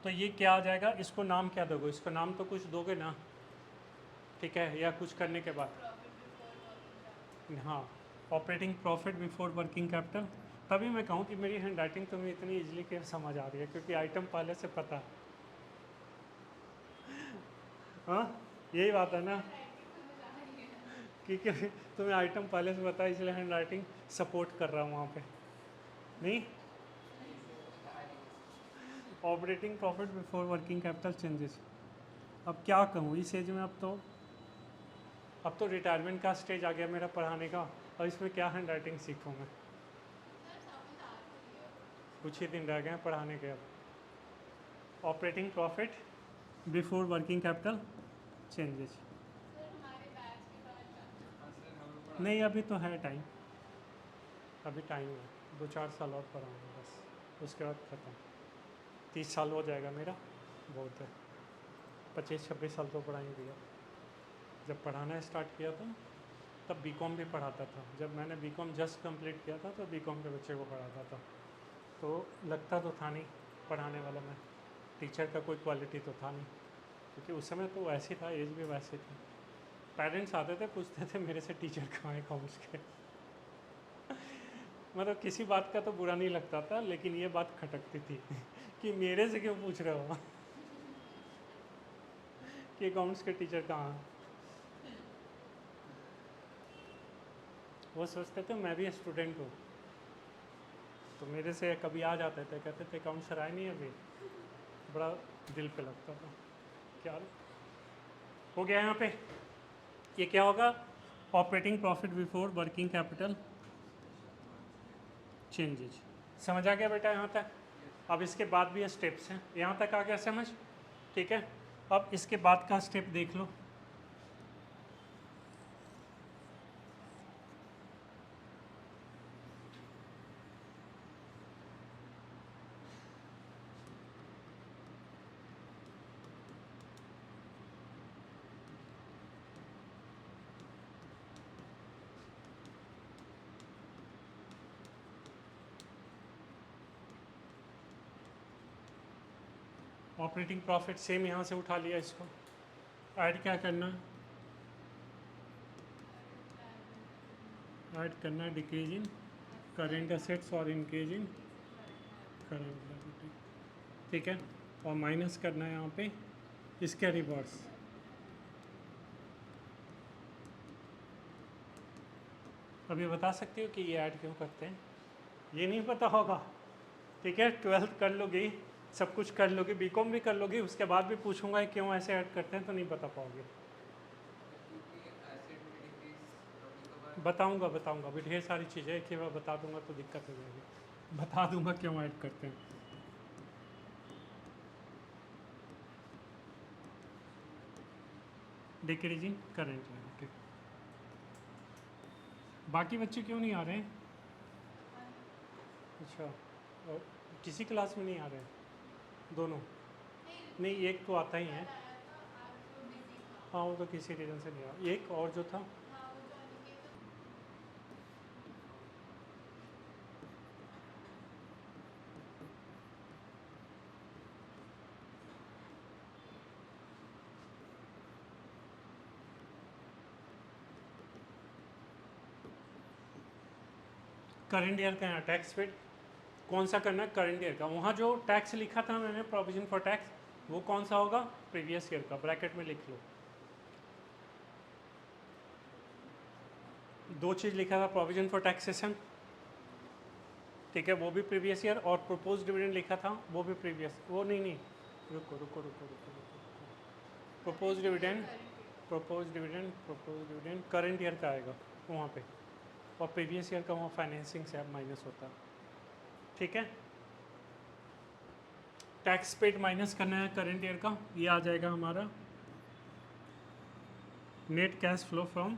तो ये क्या आ जाएगा? इसको नाम क्या दोगे? इसको नाम तो कुछ दोगे ना? ठीक है, या कुछ करने के बाद? हाँ, operating profit before working capital. तभी मैं कहूँ कि मेरी हैंड राइटिंग तुम्हें इतनी इजीली कैसे समझ आ रही है, क्योंकि आइटम पहले से पता। हाँ, यही बात है ना, क्योंकि तुम्हें आइटम पहले से पता है, इसलिए हैंड राइटिंग सपोर्ट कर रहा हूँ वहाँ पे। नहीं, operating profit before working capital changes. अब क्या कहूँ इस एज में? अब तो रिटायरमेंट का स्टेज आ गया मेरा पढ़ाने का, और इसमें क्या हैंड राइटिंग सीखूँ मैं? कुछ ही दिन रह गए हैं पढ़ाने के। अब operating profit before working capital changes. नहीं, अभी तो है टाइम, अभी टाइम है, 2-4 साल और पढ़ाऊँगा बस, उसके बाद ख़त्म। 30 साल हो जाएगा मेरा, बहुत है। 25-26 साल तो पढ़ाई दिया। जब पढ़ाना स्टार्ट किया था तब बीकॉम भी पढ़ाता था। जब मैंने बीकॉम जस्ट कंप्लीट किया था तो बीकॉम के बच्चे को पढ़ाता था, तो लगता तो था नहीं पढ़ाने वाला मैं, टीचर का कोई क्वालिटी तो था नहीं, क्योंकि उस समय तो वैसे था, एज भी वैसे थी। पेरेंट्स आते थे, पूछते थे मेरे से टीचर कहाँ है अकाउंट्स के। मतलब किसी बात का तो बुरा नहीं लगता था, लेकिन ये बात खटकती थी कि मेरे से क्यों पूछ रहे हो कि अकाउंट्स के टीचर कहाँ हैं। वो सोचते थे मैं भी स्टूडेंट हूँ, तो मेरे से कभी आ जाते थे, कहते थे अकाउंट सर आए नहीं अभी। बड़ा दिल पे लगता था। क्या हो गया यहाँ पे? ये क्या होगा? Operating profit before working capital changes. समझ आ गया बेटा यहाँ तक? अब इसके बाद भी स्टेप्स हैं, यहाँ तक आ गया समझ? ठीक है, अब इसके बाद का स्टेप देख लो। ऑपरेटिंग प्रॉफिट सेम यहाँ से उठा लिया इसको, ऐड क्या करना, ऐड करना डिक्रीज इन करेंट असेट्स और इंक्रीज इन करेंट लायबिलिटी, ठीक है, और माइनस करना है यहाँ पे इसके रिवर्स। अभी बता सकते हो कि ये ऐड क्यों करते हैं? ये नहीं पता होगा, ठीक है, 12th कर लोगे, सब कुछ कर लोगे, बीकॉम भी कर लोगे, उसके बाद भी पूछूंगा क्यों ऐसे ऐड करते हैं तो नहीं बता पाओगे। क्योंकि एसिड में डिक्रीज कभी कभार बताऊंगा अभी ढेर सारी चीज़ें एक ही बार बता दूंगा तो दिक्कत हो जाएगी, बता दूंगा क्यों ऐड करते हैं। Decreasing current liability. बाकी बच्चे क्यों नहीं आ रहे हैं? अच्छा, और किसी क्लास में नहीं आ रहे हैं दोनों? नहीं, एक तो आता ही है। हाँ, वो तो किसी रीज़न से नहीं आया। एक और जो था करंट ईयर का, यहाँ टैक्स पेड कौन सा करना है? करंट ईयर का। वहाँ जो टैक्स लिखा था मैंने प्रोविजन फॉर टैक्स, वो कौन सा होगा? प्रीवियस ईयर का, ब्रैकेट में लिख लो। दो चीज़ लिखा था, प्रोविजन फॉर टैक्सेशन, ठीक है, वो भी प्रीवियस ईयर, और प्रोपोज डिविडेंड लिखा था वो भी प्रीवियस, वो नहीं, रुको। प्रोपोज डिविडेंड करंट ईयर का आएगा वहाँ पे, और प्रीवियस ईयर का वहाँ फाइनेंसिंग से अब माइनस होता है, ठीक है। टैक्स पेड माइनस करना है करंट ईयर का, ये आ जाएगा हमारा net cash flow from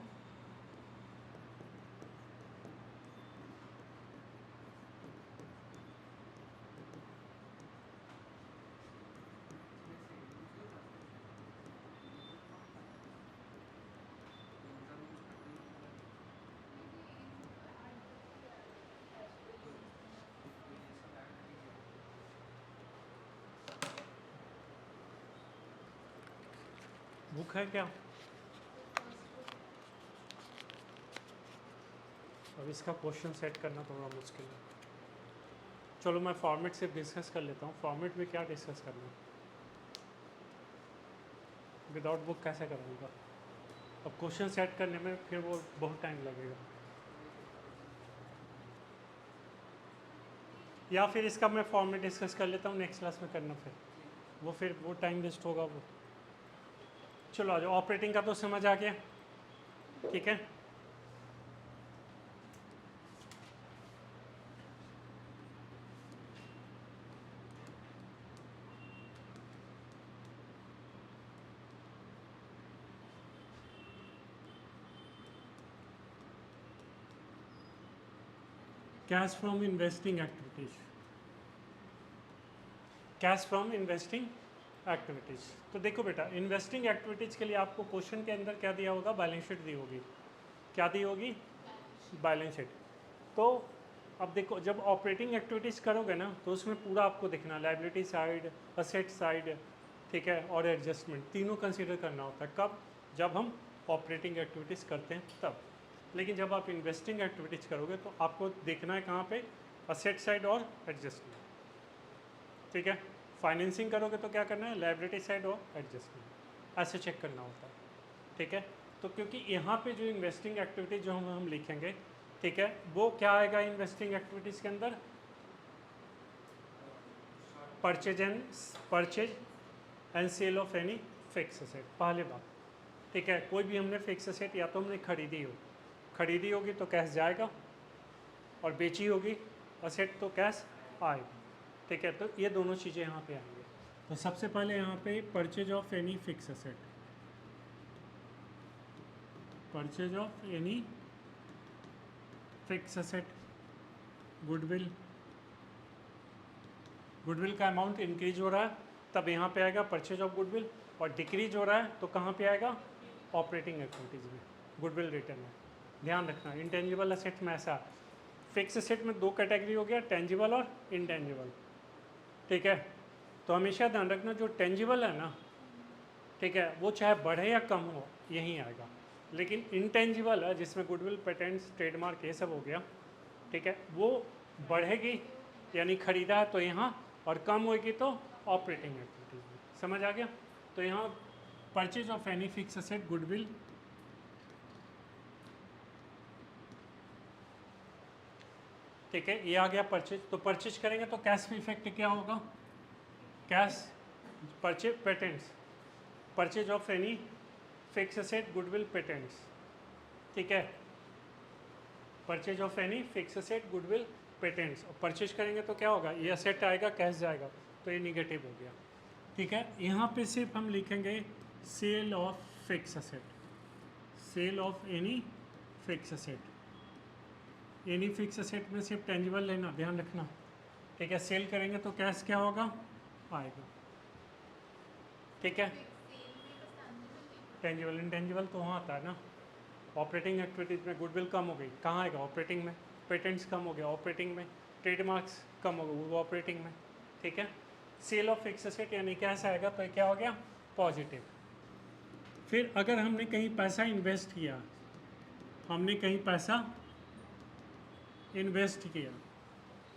book है क्या? अब इसका क्वेश्चन सेट करना थोड़ा मुश्किल है। चलो मैं फॉर्मेट से डिस्कस कर लेता हूँ। फॉर्मेट में क्या डिस्कस करना है? विदाउट बुक कैसे करूँगा? अब क्वेश्चन सेट करने में फिर वो बहुत टाइम लगेगा, या फिर इसका मैं फॉर्मेट डिस्कस कर लेता हूँ, नेक्स्ट क्लास में करना, फिर वो टाइम वेस्ट होगा वो। चलो आ जाओ, ऑपरेटिंग का तो समझ आ गया, ठीक है। Cash from investing activities, cash from investing activities. तो देखो बेटा, इन्वेस्टिंग एक्टिविटीज़ के लिए आपको क्वेश्चन के अंदर क्या दिया होगा? बैलेंस शीट दी होगी। क्या दी होगी? Balance sheet. तो अब देखो, जब ऑपरेटिंग एक्टिविटीज़ करोगे ना तो उसमें पूरा आपको देखना, लायबिलिटी साइड, असेट साइड, ठीक है, और एडजस्टमेंट, तीनों कंसीडर करना होता है। कब? जब हम ऑपरेटिंग एक्टिविटीज़ करते हैं तब। लेकिन जब आप इन्वेस्टिंग एक्टिविटीज़ करोगे तो आपको देखना है कहाँ पे? असेट साइड और एडजस्टमेंट, ठीक है। फाइनेंसिंग करोगे तो क्या करना है? लायबिलिटी साइड और एडजस्टमेंट, ऐसे चेक करना होता है, ठीक है। तो क्योंकि यहाँ पे जो इन्वेस्टिंग एक्टिविटीज जो हम लिखेंगे, ठीक है, वो क्या आएगा इन्वेस्टिंग एक्टिविटीज़ के अंदर? Purchase and sale of any fix asset, पहले बात, ठीक है। कोई भी हमने फिक्स असेट या तो हमने खरीदी होगी तो कैश जाएगा, और बेची होगी असेट तो कैश आएगा, ठीक है। तो ये दोनों चीज़ें यहाँ पे आएंगे। तो सबसे पहले यहाँ पे purchase of any fix asset, purchase of any fix asset, goodwill का अमाउंट इंक्रीज हो रहा है तब यहाँ पे आएगा परचेज ऑफ गुडविल, और डिक्रीज हो रहा है तो कहाँ पे आएगा? ऑपरेटिंग एक्टिविटीज़ में गुडविल रिटर्न है। ध्यान रखना, इंटेंजिबल असेट में ऐसा, फिक्स असेट में दो कैटेगरी हो गया, टेंजिबल और इंटेंजिबल, ठीक है। तो हमेशा ध्यान रखना जो टेंजिबल है ना, ठीक है, वो चाहे बढ़े या कम हो यहीं आएगा। लेकिन इंटेंजिबल है जिसमें गुडविल, पेटेंट्स, ट्रेडमार्क ये सब हो गया, ठीक है, वो बढ़ेगी यानी खरीदा है तो यहाँ, और कम होगी तो ऑपरेटिंग एक्टिविटीज में। समझ आ गया? तो यहाँ purchase of any fix asset, goodwill, ठीक है, ये आ गया परचेज। तो परचेज करेंगे तो कैश इफेक्ट क्या होगा? Cash purchase patents, purchase of any fix asset, goodwill, patents, ठीक है, purchase of any fix asset, goodwill, patents. और परचेज करेंगे तो क्या होगा? ये एसेट आएगा, कैश जाएगा, तो ये निगेटिव हो गया, ठीक है। यहाँ पे सिर्फ हम लिखेंगे sale of fix asset, sale of any fix asset. Any fix asset में सिर्फ टेंजिबल लेना, ध्यान रखना, ठीक है। सेल करेंगे तो कैश क्या होगा? आएगा, ठीक है। टेंजिबल, इंटेंजिबल तो वहाँ आता है ना, ऑपरेटिंग एक्टिविटीज़ में गुडविल कम हो गई, कहाँ आएगा? ऑपरेटिंग में। पेटेंट्स कम हो गया, ऑपरेटिंग में। ट्रेडमार्क्स कम हो गए, वो ऑपरेटिंग में, ठीक है। सेल ऑफ फिक्स एसेट यानी कैश आएगा, तो क्या हो गया? पॉजिटिव। फिर अगर हमने कहीं पैसा इन्वेस्ट किया, हमने कहीं पैसा इन्वेस्ट किया,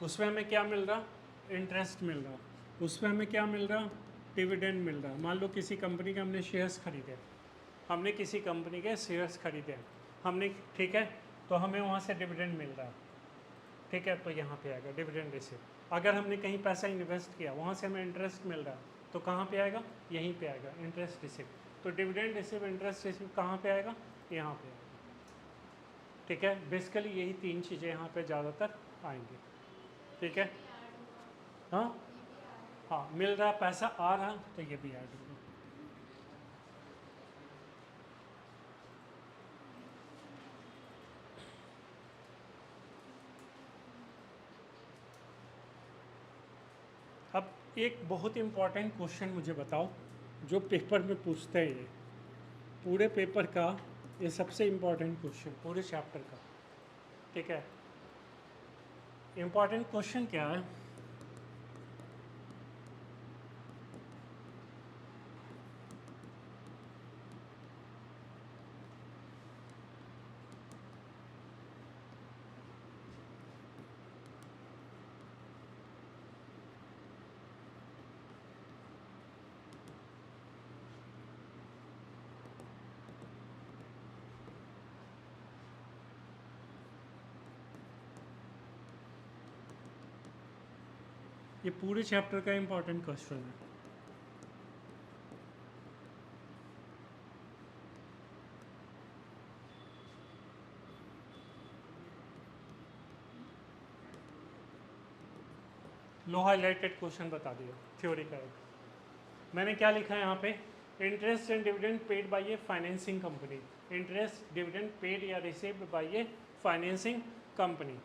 उसमें हमें क्या मिल रहा? इंटरेस्ट मिल रहा। उसमें हमें क्या मिल रहा? डिविडेंड मिल रहा। मान लो किसी कंपनी के हमने शेयर्स खरीदे, हमने किसी कंपनी के शेयर्स खरीदे हमने, ठीक है, तो हमें वहाँ से डिविडेंड मिल रहा, ठीक है, तो यहाँ पे आएगा डिविडेंड रिसीव। अगर हमने कहीं पैसा इन्वेस्ट किया, वहाँ से हमें इंटरेस्ट मिल रहा, तो कहाँ पे आएगा? यहीं पे आएगा, इंटरेस्ट रिसीव। तो डिविडेंड रिसीव, इंटरेस्ट रिसीव कहाँ पे आएगा? यहाँ पे आएगा, ठीक है। बेसिकली यही तीन चीज़ें यहाँ पे ज़्यादातर आएंगी, ठीक है। हाँ हाँ, मिल रहा पैसा आ रहा, तो ये भी ऐड होगा। अब एक बहुत इम्पॉर्टेंट क्वेश्चन मुझे बताओ, जो पेपर में पूछते हैं, ये पूरे पेपर का ये सबसे इम्पॉर्टेंट क्वेश्चन पूरे चैप्टर का, ठीक है। इम्पॉर्टेंट क्वेश्चन क्या है? ये पूरे चैप्टर का इम्पॉर्टेंट क्वेश्चन है। लो हाईलाइटेड क्वेश्चन बता दिया थ्योरी का एक। मैंने क्या लिखा है यहाँ पे? Interest and dividend paid by a financing company. Interest dividend paid या received by a financing company.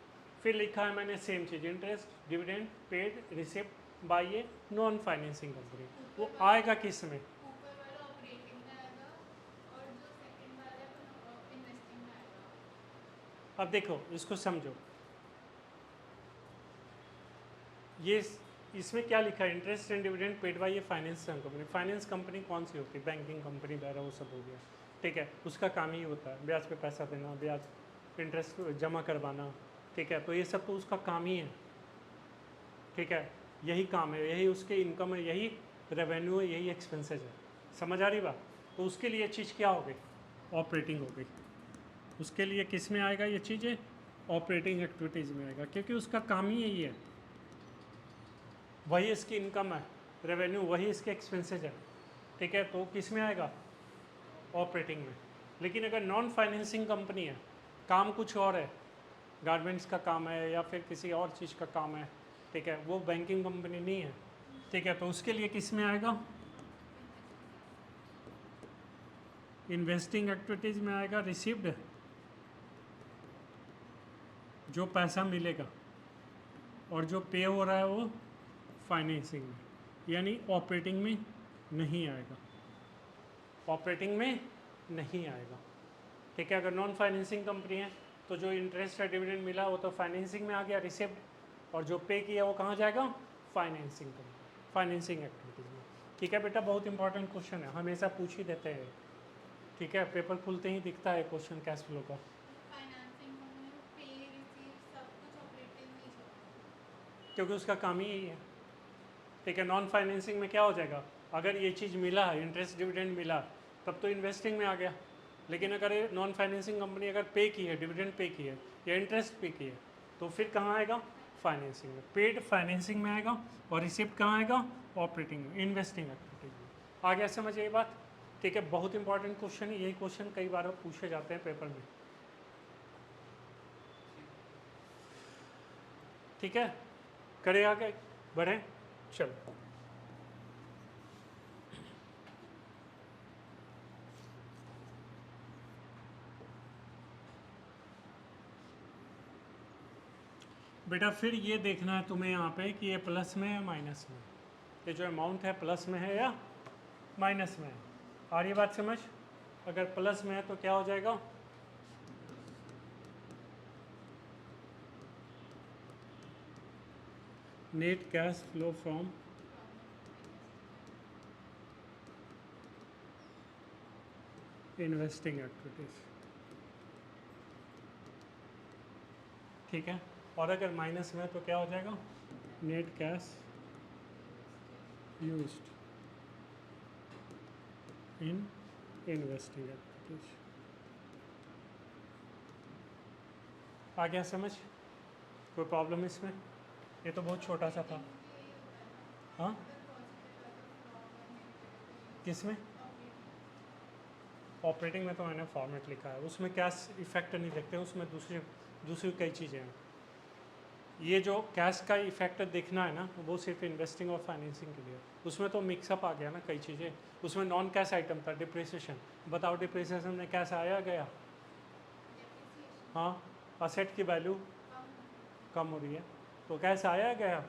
फिर लिखा है मैंने सेम चीज़, interest dividend paid received by a non financing company. वो आएगा किस में? ऊपर वाला ऑपरेटिंग में आएगा और जो सेकंड वाला है इन्वेस्टिंग में आएगा। अब देखो इसको समझो, ये इसमें क्या लिखा है? Interest and dividend paid bye ये फाइनेंस कंपनी। फाइनेंस कंपनी कौन सी होती है? बैंकिंग कंपनी वगैरह वो सब हो गया, ठीक है। उसका काम ही होता है ब्याज पे पैसा देना, ब्याज इंटरेस्ट जमा करवाना, ठीक है। तो ये सब तो उसका काम ही है, ठीक है, यही काम है, यही उसके इनकम है, यही रेवेन्यू है, यही एक्सपेंसेज है। समझ आ रही बात? तो उसके लिए चीज़ क्या हो गई? ऑपरेटिंग हो गई। उसके लिए किस में आएगा ये चीज़ें? ऑपरेटिंग एक्टिविटीज़ में आएगा, क्योंकि उसका काम ही यही है, वही इसकी इनकम है, रेवेन्यू, वही इसके एक्सपेंसेज है, ठीक है। तो किस में आएगा? ऑपरेटिंग में। लेकिन अगर नॉन फाइनेंसिंग कंपनी है, काम कुछ और है, गारमेंट्स का काम है या फिर किसी और चीज़ का काम है, ठीक है, वो बैंकिंग कंपनी नहीं है, ठीक है, तो उसके लिए किस में आएगा? इन्वेस्टिंग एक्टिविटीज़ में आएगा, रिसीव्ड, जो पैसा मिलेगा, और जो पे हो रहा है वो फाइनेंसिंग में, यानी ऑपरेटिंग में नहीं आएगा, ऑपरेटिंग में नहीं आएगा, ठीक है। अगर नॉन फाइनेंसिंग कंपनी है तो जो इंटरेस्ट या डिविडेंड मिला वो तो फाइनेंसिंग में आ गया, रिसिप्ट, और जो पे किया वो कहाँ जाएगा? Financing company. फाइनेंसिंग एक्टिविटीज़ में। ठीक है बेटा, बहुत इंपॉर्टेंट क्वेश्चन है, हमेशा पूछ ही देते हैं। ठीक है, पेपर खुलते ही दिखता है क्वेश्चन कैश फ्लो का। फाइनेंसिंग में पे रिसीव सब कुछ ऑपरेटिंग में ही चला। क्योंकि उसका काम ही यही है। ठीक है, नॉन फाइनेंसिंग में क्या हो जाएगा, अगर ये चीज़ मिला, इंटरेस्ट डिविडेंड मिला, तब तो इन्वेस्टिंग में आ गया। लेकिन अगर ये नॉन फाइनेंसिंग कंपनी अगर पे की है, डिविडेंड पे की है या इंटरेस्ट पे की है, तो फिर कहाँ आएगा, फाइनेंसिंग में। पेड फाइनेंसिंग में आएगा और रिसिप्ट कहाँ आएगा, ऑपरेटिंग में, इन्वेस्टिंग एक्टिविटीज में। आ गया समझ ये बात? ठीक है, बहुत इंपॉर्टेंट क्वेश्चन है, यही क्वेश्चन कई बार पूछे जाते हैं पेपर में। ठीक है, करें आगे, बढ़ें, चलो। बेटा फिर ये देखना है तुम्हें यहाँ पे कि ये प्लस में है माइनस में, ये जो अमाउंट है प्लस में है या माइनस में है। आ रही बात समझ? अगर प्लस में है तो क्या हो जाएगा, net cash flow from investing activities. ठीक है, और अगर माइनस में है तो क्या हो जाएगा, net cash used in investing activities. आ गया समझ? कोई प्रॉब्लम इसमें? ये तो बहुत छोटा सा था। हाँ, किसमें? ऑपरेटिंग में तो मैंने फॉर्मेट लिखा है, उसमें कैश इफेक्ट नहीं देखते, उसमें दूसरी कई चीज़ें हैं। ये जो कैश का इफेक्ट देखना है ना, वो सिर्फ इन्वेस्टिंग और फाइनेंसिंग के लिए। उसमें तो मिक्सअप आ गया ना कई चीज़ें। उसमें नॉन कैश आइटम था, डिप्रिसिएशन। बताओ डिप्रिसिएशन में कैश आया गया? हाँ, असेट की वैल्यू कम हो रही है तो कैश आया गया?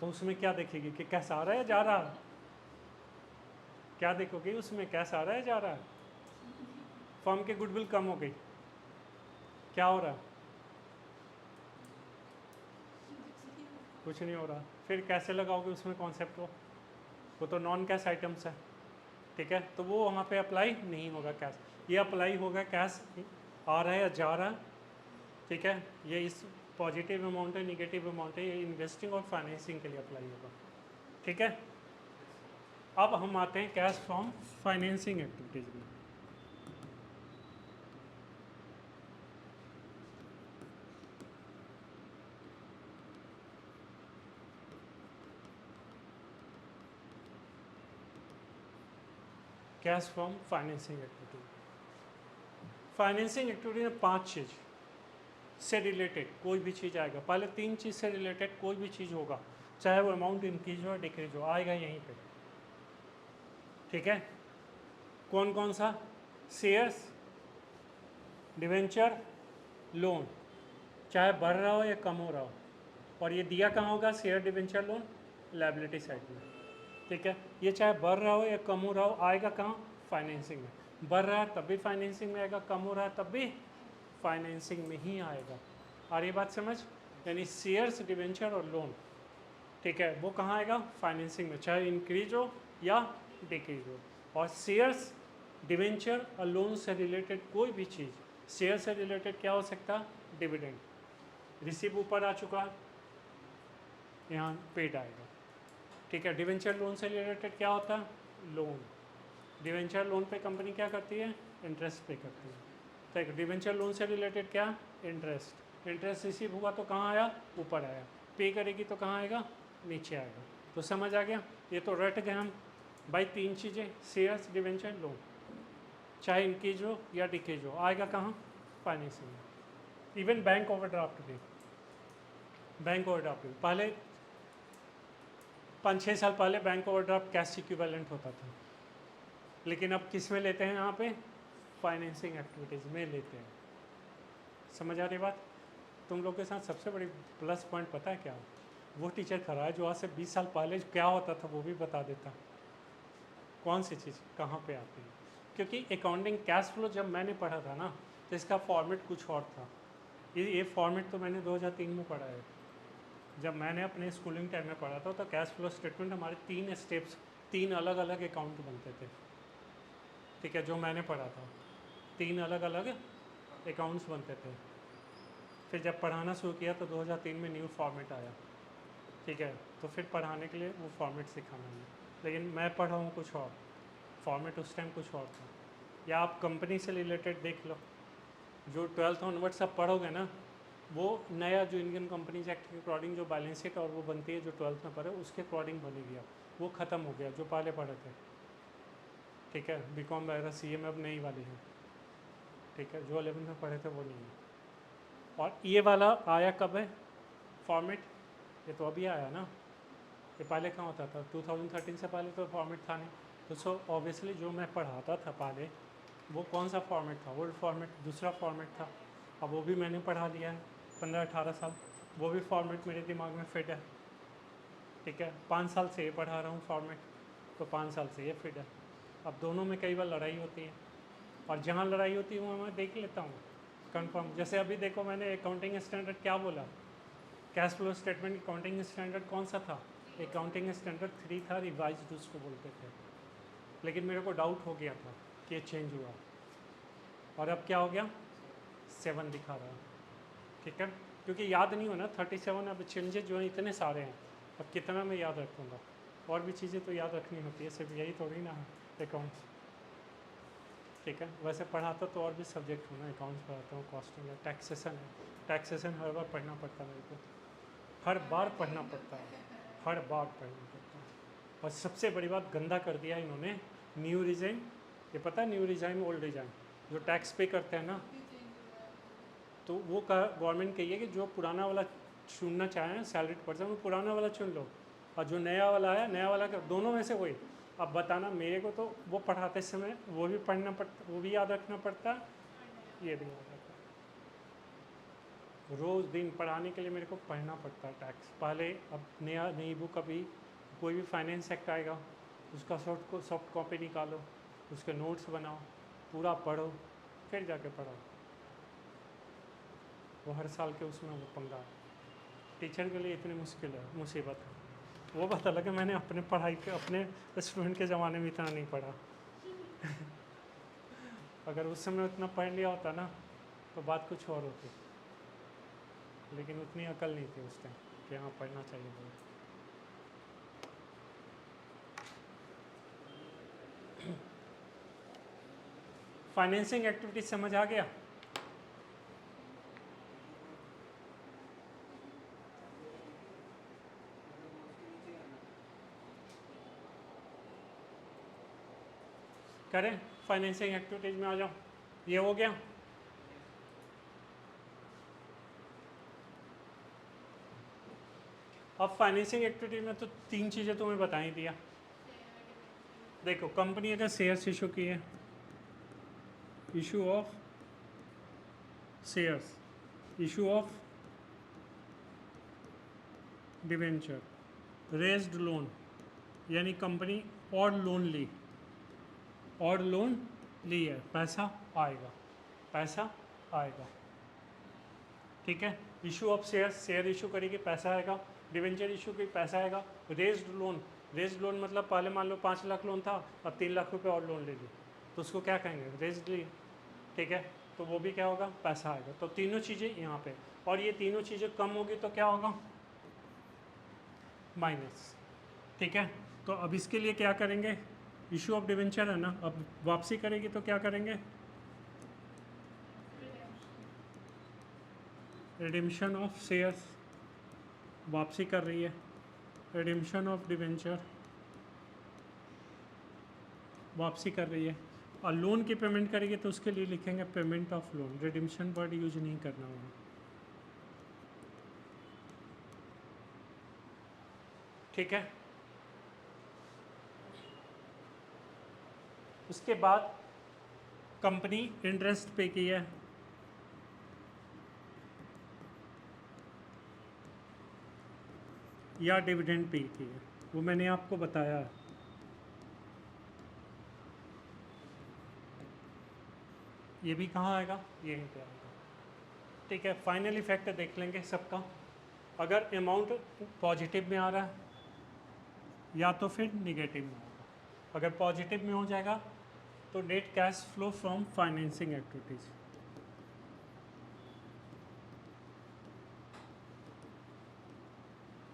तो उसमें क्या देखेगी कि कैश आ रहा है जा रहा है? क्या देखोगे उसमें, कैश आ रहा है जा रहा है? फर्म की गुडविल कम हो गई, क्या हो रहा है? कुछ नहीं हो रहा। फिर कैसे लगाओगे उसमें कॉन्सेप्ट को? वो तो नॉन कैश आइटम्स है। ठीक है, तो वो वहाँ पे अप्लाई नहीं होगा कैश, ये अप्लाई होगा कैश आ रहा है या जा रहा है। ठीक है, ये इस पॉजिटिव अमाउंट है, निगेटिव अमाउंट है, ये इन्वेस्टिंग और फाइनेंसिंग के लिए अप्लाई होगा। ठीक है, अब हम आते हैं कैश फ्रॉम फाइनेंसिंग एक्टिविटीज में। Cash from financing activity. Financing activity में 5 चीज़ से रिलेटेड कोई भी चीज़ आएगा। पहले 3 चीज़ से रिलेटेड कोई भी चीज़ होगा, चाहे वो अमाउंट इंक्रीज हो डिक्रीज हो, आएगा यहीं पे। ठीक है, कौन कौन सा? शेयर्स, डिवेंचर, लोन, चाहे बढ़ रहा हो या कम हो रहा हो। और ये दिया कहाँ होगा, share debenture loan liability side में। ठीक है, ये चाहे बढ़ रहा हो या कम हो रहा हो, आएगा कहाँ, फाइनेंसिंग में। बढ़ रहा है तब भी फाइनेंसिंग में आएगा, कम हो रहा है तब भी फाइनेंसिंग में ही आएगा। और ये बात समझ, यानी शेयर्स, डिवेंचर और लोन, ठीक है, वो कहाँ आएगा, फाइनेंसिंग में, चाहे इंक्रीज हो या डिक्रीज हो। और शेयर्स, डिवेंचर और लोन से रिलेटेड कोई भी चीज़, शेयर से रिलेटेड क्या हो सकता है, डिविडेंड। रिसीव ऊपर आ चुका है, यहाँ पेड आएगा। ठीक है, डिवेंचर लोन से रिलेटेड क्या होता है, लोन। डिवेंचर लोन पे कंपनी क्या करती है, इंटरेस्ट पे करती है। ठीक है, डिवेंचर लोन से रिलेटेड क्या, इंटरेस्ट। इंटरेस्ट रिसीव हुआ तो कहाँ आया, ऊपर आया। पे करेगी तो कहाँ आएगा, नीचे आएगा। तो समझ आ गया, ये तो रट गए हम भाई। 3 चीज़ें, शेयर्स, डिवेंचर, लोन, चाहे इंक्रीज हो या डिक्रीज हो, आएगा कहाँ, फाइनेंसिंग में। इवन बैंक ओवरड्राफ्ट भी, बैंक ओवरड्राफ्ट भी पहले 5-6 साल पहले बैंक ओवरड्राफ्ट कैश इक्विवेलेंट होता था, लेकिन अब किस में लेते हैं, यहाँ पे फाइनेंसिंग एक्टिविटीज़ में लेते हैं। समझ आ रही बात? तुम लोग के साथ सबसे बड़ी प्लस पॉइंट पता है क्या, वो टीचर खड़ा है जो आज से 20 साल पहले क्या होता था वो भी बता देता, कौन सी चीज़ कहाँ पे आती है। क्योंकि अकाउंटिंग कैश फ्लो जब मैंने पढ़ा था ना, तो इसका फॉर्मेट कुछ और था। ये फॉर्मेट तो मैंने 2003 में पढ़ा है। जब मैंने अपने स्कूलिंग टाइम में पढ़ा था तो कैश फ्लो स्टेटमेंट हमारे 3 स्टेप्स, 3 अलग अलग अकाउंट बनते थे, ठीक है, जो मैंने पढ़ा था 3 अलग अलग अकाउंट्स बनते थे। फिर जब पढ़ाना शुरू किया तो 2003 में न्यू फॉर्मेट आया, ठीक है, तो फिर पढ़ाने के लिए वो फॉर्मेट सीखा मैंने। लेकिन मैं पढ़ा हूँ कुछ और, फॉर्मेट उस टाइम कुछ और था। या आप कंपनी से रिलेटेड देख लो, जो 12th ऑनवर्ड्स आप पढ़ोगे ना, वो नया जो इंडियन कंपनीज एक्ट के अकॉर्डिंग जो बैलेंस शीट और वो बनती है जो 12th में पढ़े उसके अकॉर्डिंग बनेगी। अब वो ख़त्म हो गया जो पहले पढ़े थे, ठीक है, बीकॉम वगैरह सी में अब नई वाली है, ठीक है, जो 11th में पढ़े थे वो नहीं है। और ये वाला आया कब है फॉर्मेट? ये तो अभी आया ना, ये पहले कहाँ होता था? 2013 से पहले तो फॉर्मेट था नहीं। तो सो ऑब्वियसली जो मैं पढ़ाता था पहले वो कौन सा फॉर्मेट था? ओल्ड फॉर्मेट, दूसरा फॉर्मेट था। अब वो भी मैंने पढ़ा लिया है 15-18 साल, वो भी फॉर्मेट मेरे दिमाग में फिट है, ठीक है। 5 साल से ये पढ़ा रहा हूँ फॉर्मेट, तो 5 साल से ये फिट है। अब दोनों में कई बार लड़ाई होती है, और जहाँ लड़ाई होती है वहाँ मैं देख लेता हूँ कंफर्म। जैसे अभी देखो मैंने अकाउंटिंग स्टैंडर्ड क्या बोला, cash flow statement accounting standard कौन सा था? अकाउंटिंग स्टैंडर्ड 3 था, रिवाइज्ड उसको बोलते थे। लेकिन मेरे को डाउट हो गया था कि ये चेंज हुआ, और अब क्या हो गया? 7 दिखा रहा है, ठीक है, क्योंकि याद नहीं हो ना 37। अब चेंजेस जो हैं इतने सारे हैं, अब कितना मैं याद रखूँगा? और भी चीज़ें तो याद रखनी होती है, सिर्फ यही थोड़ी ना है अकाउंट्स, ठीक है। वैसे पढ़ाता तो और भी सब्जेक्ट हूँ ना, अकाउंट्स पढ़ाता हूँ, कॉस्टिंग है, टैक्सेशन है। टैक्सेशन हर बार पढ़ना पड़ता है मेरे को, हर बार पढ़ना पड़ता है, हर बार पढ़ना पड़ता है। और सबसे बड़ी बात गंदा कर दिया इन्होंने, न्यू डिज़ाइन। ये पता है न्यू डिज़ाइन ओल्ड डिज़ाइन, जो टैक्स पे करते हैं ना, तो वो गवर्नमेंट कही है कि जो पुराना वाला चुनना चाहें सैलरीड पर्सन, वो पुराना वाला चुन लो, और जो नया वाला है नया वाला दोनों में से कोई। अब बताना मेरे को तो वो पढ़ाते समय वो भी पढ़ना पड़ता, वो भी याद रखना पड़ता, ये भी याद रखना, रोज़ दिन पढ़ाने के लिए मेरे को पढ़ना पड़ता है टैक्स पहले। अब नई बुक, अभी कोई भी फाइनेंस एक्ट आएगा उसका सॉफ्ट कॉपी निकालो, उसके नोट्स बनाओ, पूरा पढ़ो, फिर जाके पढ़ो। वो हर साल के उसमें वो पंगा, टीचर के लिए इतनी मुश्किल है, मुसीबत है। वो बात अलग है, मैंने अपने पढ़ाई के अपने स्टूडेंट के ज़माने में इतना नहीं पढ़ा अगर उस समय उतना पढ़ लिया होता ना तो बात कुछ और होती, लेकिन उतनी अकल नहीं थी उस टाइम कि हाँ पढ़ना चाहिए बहुत। फाइनेंसिंग एक्टिविटीज समझ आ गया? करें फाइनेंसिंग एक्टिविटीज में आ जाओ, ये हो गया। अब फाइनेंसिंग एक्टिविटीज में तो 3 चीज़ें तुम्हें बता ही दिया। देखो कंपनी अगर शेयर्स इशू की है, issue of shares, issue of debenture, raised loan, यानी कंपनी और लोन ली, और लोन ली है, पैसा आएगा, पैसा आएगा, ठीक है। Issue of share, share issue करेगी, पैसा आएगा। डिवेंचर इशू की, पैसा आएगा। रेज्ड लोन, रेज्ड लोन मतलब पहले मान लो 5 लाख लोन था, अब 3 लाख रुपए और लोन ले ली, तो उसको क्या कहेंगे? रेज्ड ली, ठीक है, तो वो भी क्या होगा? पैसा आएगा। तो तीनों चीज़ें यहाँ पे, और ये तीनों चीज़ें कम होगी तो क्या होगा? माइनस, ठीक है। तो अब इसके लिए क्या करेंगे? इशू ऑफ डिवेंचर है ना, अब वापसी करेगी तो क्या करेंगे? रिडिम्पशन ऑफ शेयर्स, वापसी कर रही है। रिडिम्पशन ऑफ डिवेंचर, वापसी कर रही है। और लोन की पेमेंट करेंगे तो उसके लिए लिखेंगे payment of loan, Redemption word use नहीं करना होगा, ठीक है। उसके बाद कंपनी इंटरेस्ट पे की है, या डिविडेंड पे की है, वो मैंने आपको बताया है। ये भी कहाँ आएगा? यहीं पे आएगा। ठीक है, फाइनल इफेक्ट देख लेंगे सबका। अगर अमाउंट पॉजिटिव में आ रहा है या तो फिर निगेटिव में होगा। अगर पॉजिटिव में हो जाएगा तो net cash flow from financing activities,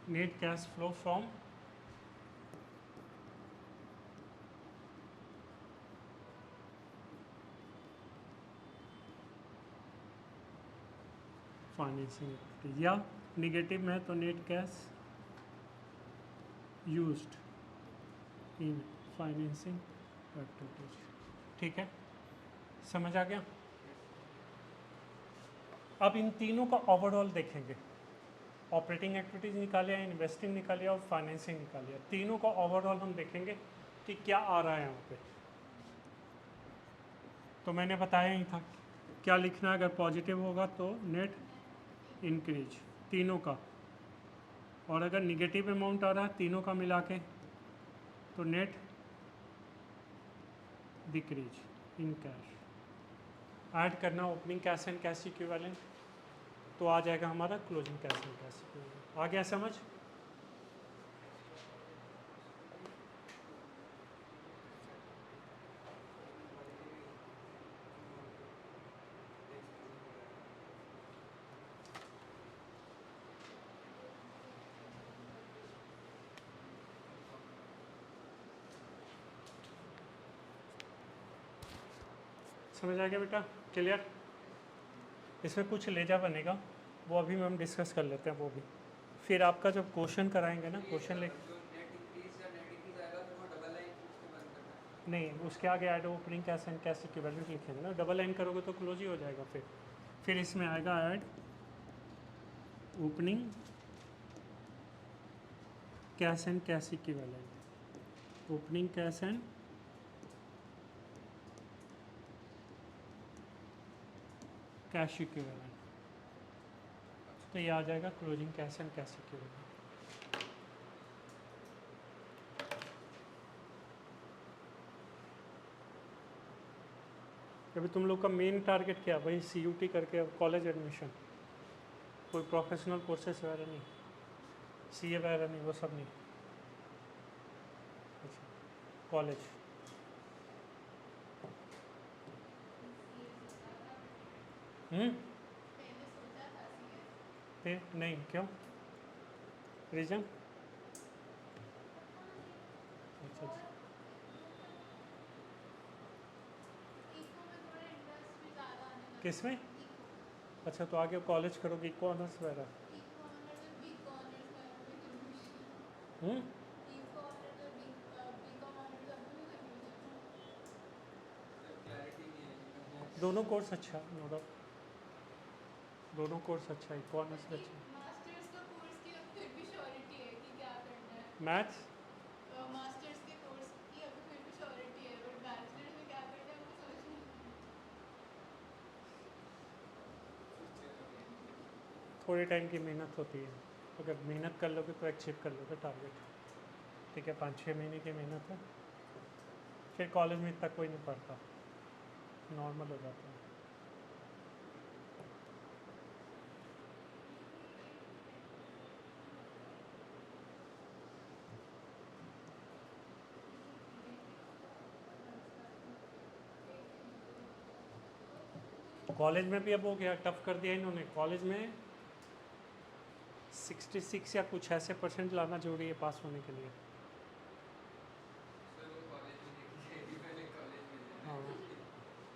net cash flow from financing activities, या निगेटिव में है तो नेट कैश यूज्ड इन फाइनेंसिंग एक्टिविटीज। ठीक है, समझ आ गया। अब इन तीनों का ओवरऑल देखेंगे, ऑपरेटिंग एक्टिविटीज निकालिया, इन्वेस्टिंग निकालिया और फाइनेंसिंग निकालिया, तीनों का ओवरऑल हम देखेंगे कि क्या आ रहा है यहाँ पे। तो मैंने बताया ही था क्या लिखना है, अगर पॉजिटिव होगा तो नेट इंक्रीज तीनों का, और अगर निगेटिव अमाउंट आ रहा है तीनों का मिला के तो net decrease in cash. Add करना opening cash and cash equivalent, तो आ जाएगा हमारा closing cash and cash equivalent. आ गया समझ? समझ आ गया बेटा? क्लियर? इसमें कुछ लेजा बनेगा, वो अभी हम डिस्कस कर लेते हैं वो भी। फिर आपका जब क्वेश्चन कराएंगे ना, क्वेश्चन ले जो नेट इंक्रीज या नेट इंक्रीज आएगा तो वो डबल लाइन उसको बंद करना है। नहीं, उसके आगे add opening cash and cash equivalent लिखेंगे ना, डबल लाइन करोगे तो क्लोज ही हो जाएगा। फिर इसमें आएगा add opening cash and cash equivalent, opening cash and cash equivalent, तो ये आ जाएगा closing cash and cash equivalent. अभी तुम लोग का मेन टारगेट क्या, भाई CUT करके कॉलेज एडमिशन, कोई प्रोफेशनल कोर्सेस वगैरह नहीं, CA वगैरह नहीं, वो सब नहीं। अच्छा, कॉलेज पहले सोचा था CS, फिर नहीं, क्यों? रीजन? अच्छा अच्छा, इको में थोड़ा इंटरेस्ट भी ज़्यादा आने लगा। किस में? इको, अच्छा, तो आगे कॉलेज करोगे इको ऑनर्स वगैरह? इको ऑनर्स और बीको ऑनर्स में अभी भी confusion। हम्म, इको ऑनर्स और बीको ऑनर्स अभी भी confusion है। क्लैरिटी नहीं है। दोनों कोर्स अच्छा है, नो डाउट, दोनों कोर्स अच्छा है, इको ऑनर्स भी अच्छा है। मास्टर्स का कोर्स की अब फिर भी श्योरिटी है कि क्या करना है। मैथ्स मास्टर्स के कोर्स की अभी फिर भी श्योरिटी है, बट बैचलर्स में क्या करना है वो समझ नहीं आता। थोड़े टाइम की मेहनत होती है, अगर मेहनत कर लोगे तो अचीव कर लोगे टारगेट। ठीक है, 5-6 महीने की मेहनत है, फिर कॉलेज में इतना कोई नहीं पढ़ता, नॉर्मल हो जाता है। कॉलेज में भी अब हो गया, टफ कर दिया इन्होंने। कॉलेज में 66 या कुछ ऐसे परसेंट लाना जरूरी है पास होने के लिए। सर वो कॉलेज में देखी जाएगी, पहले कॉलेज में जाना हाँ, है।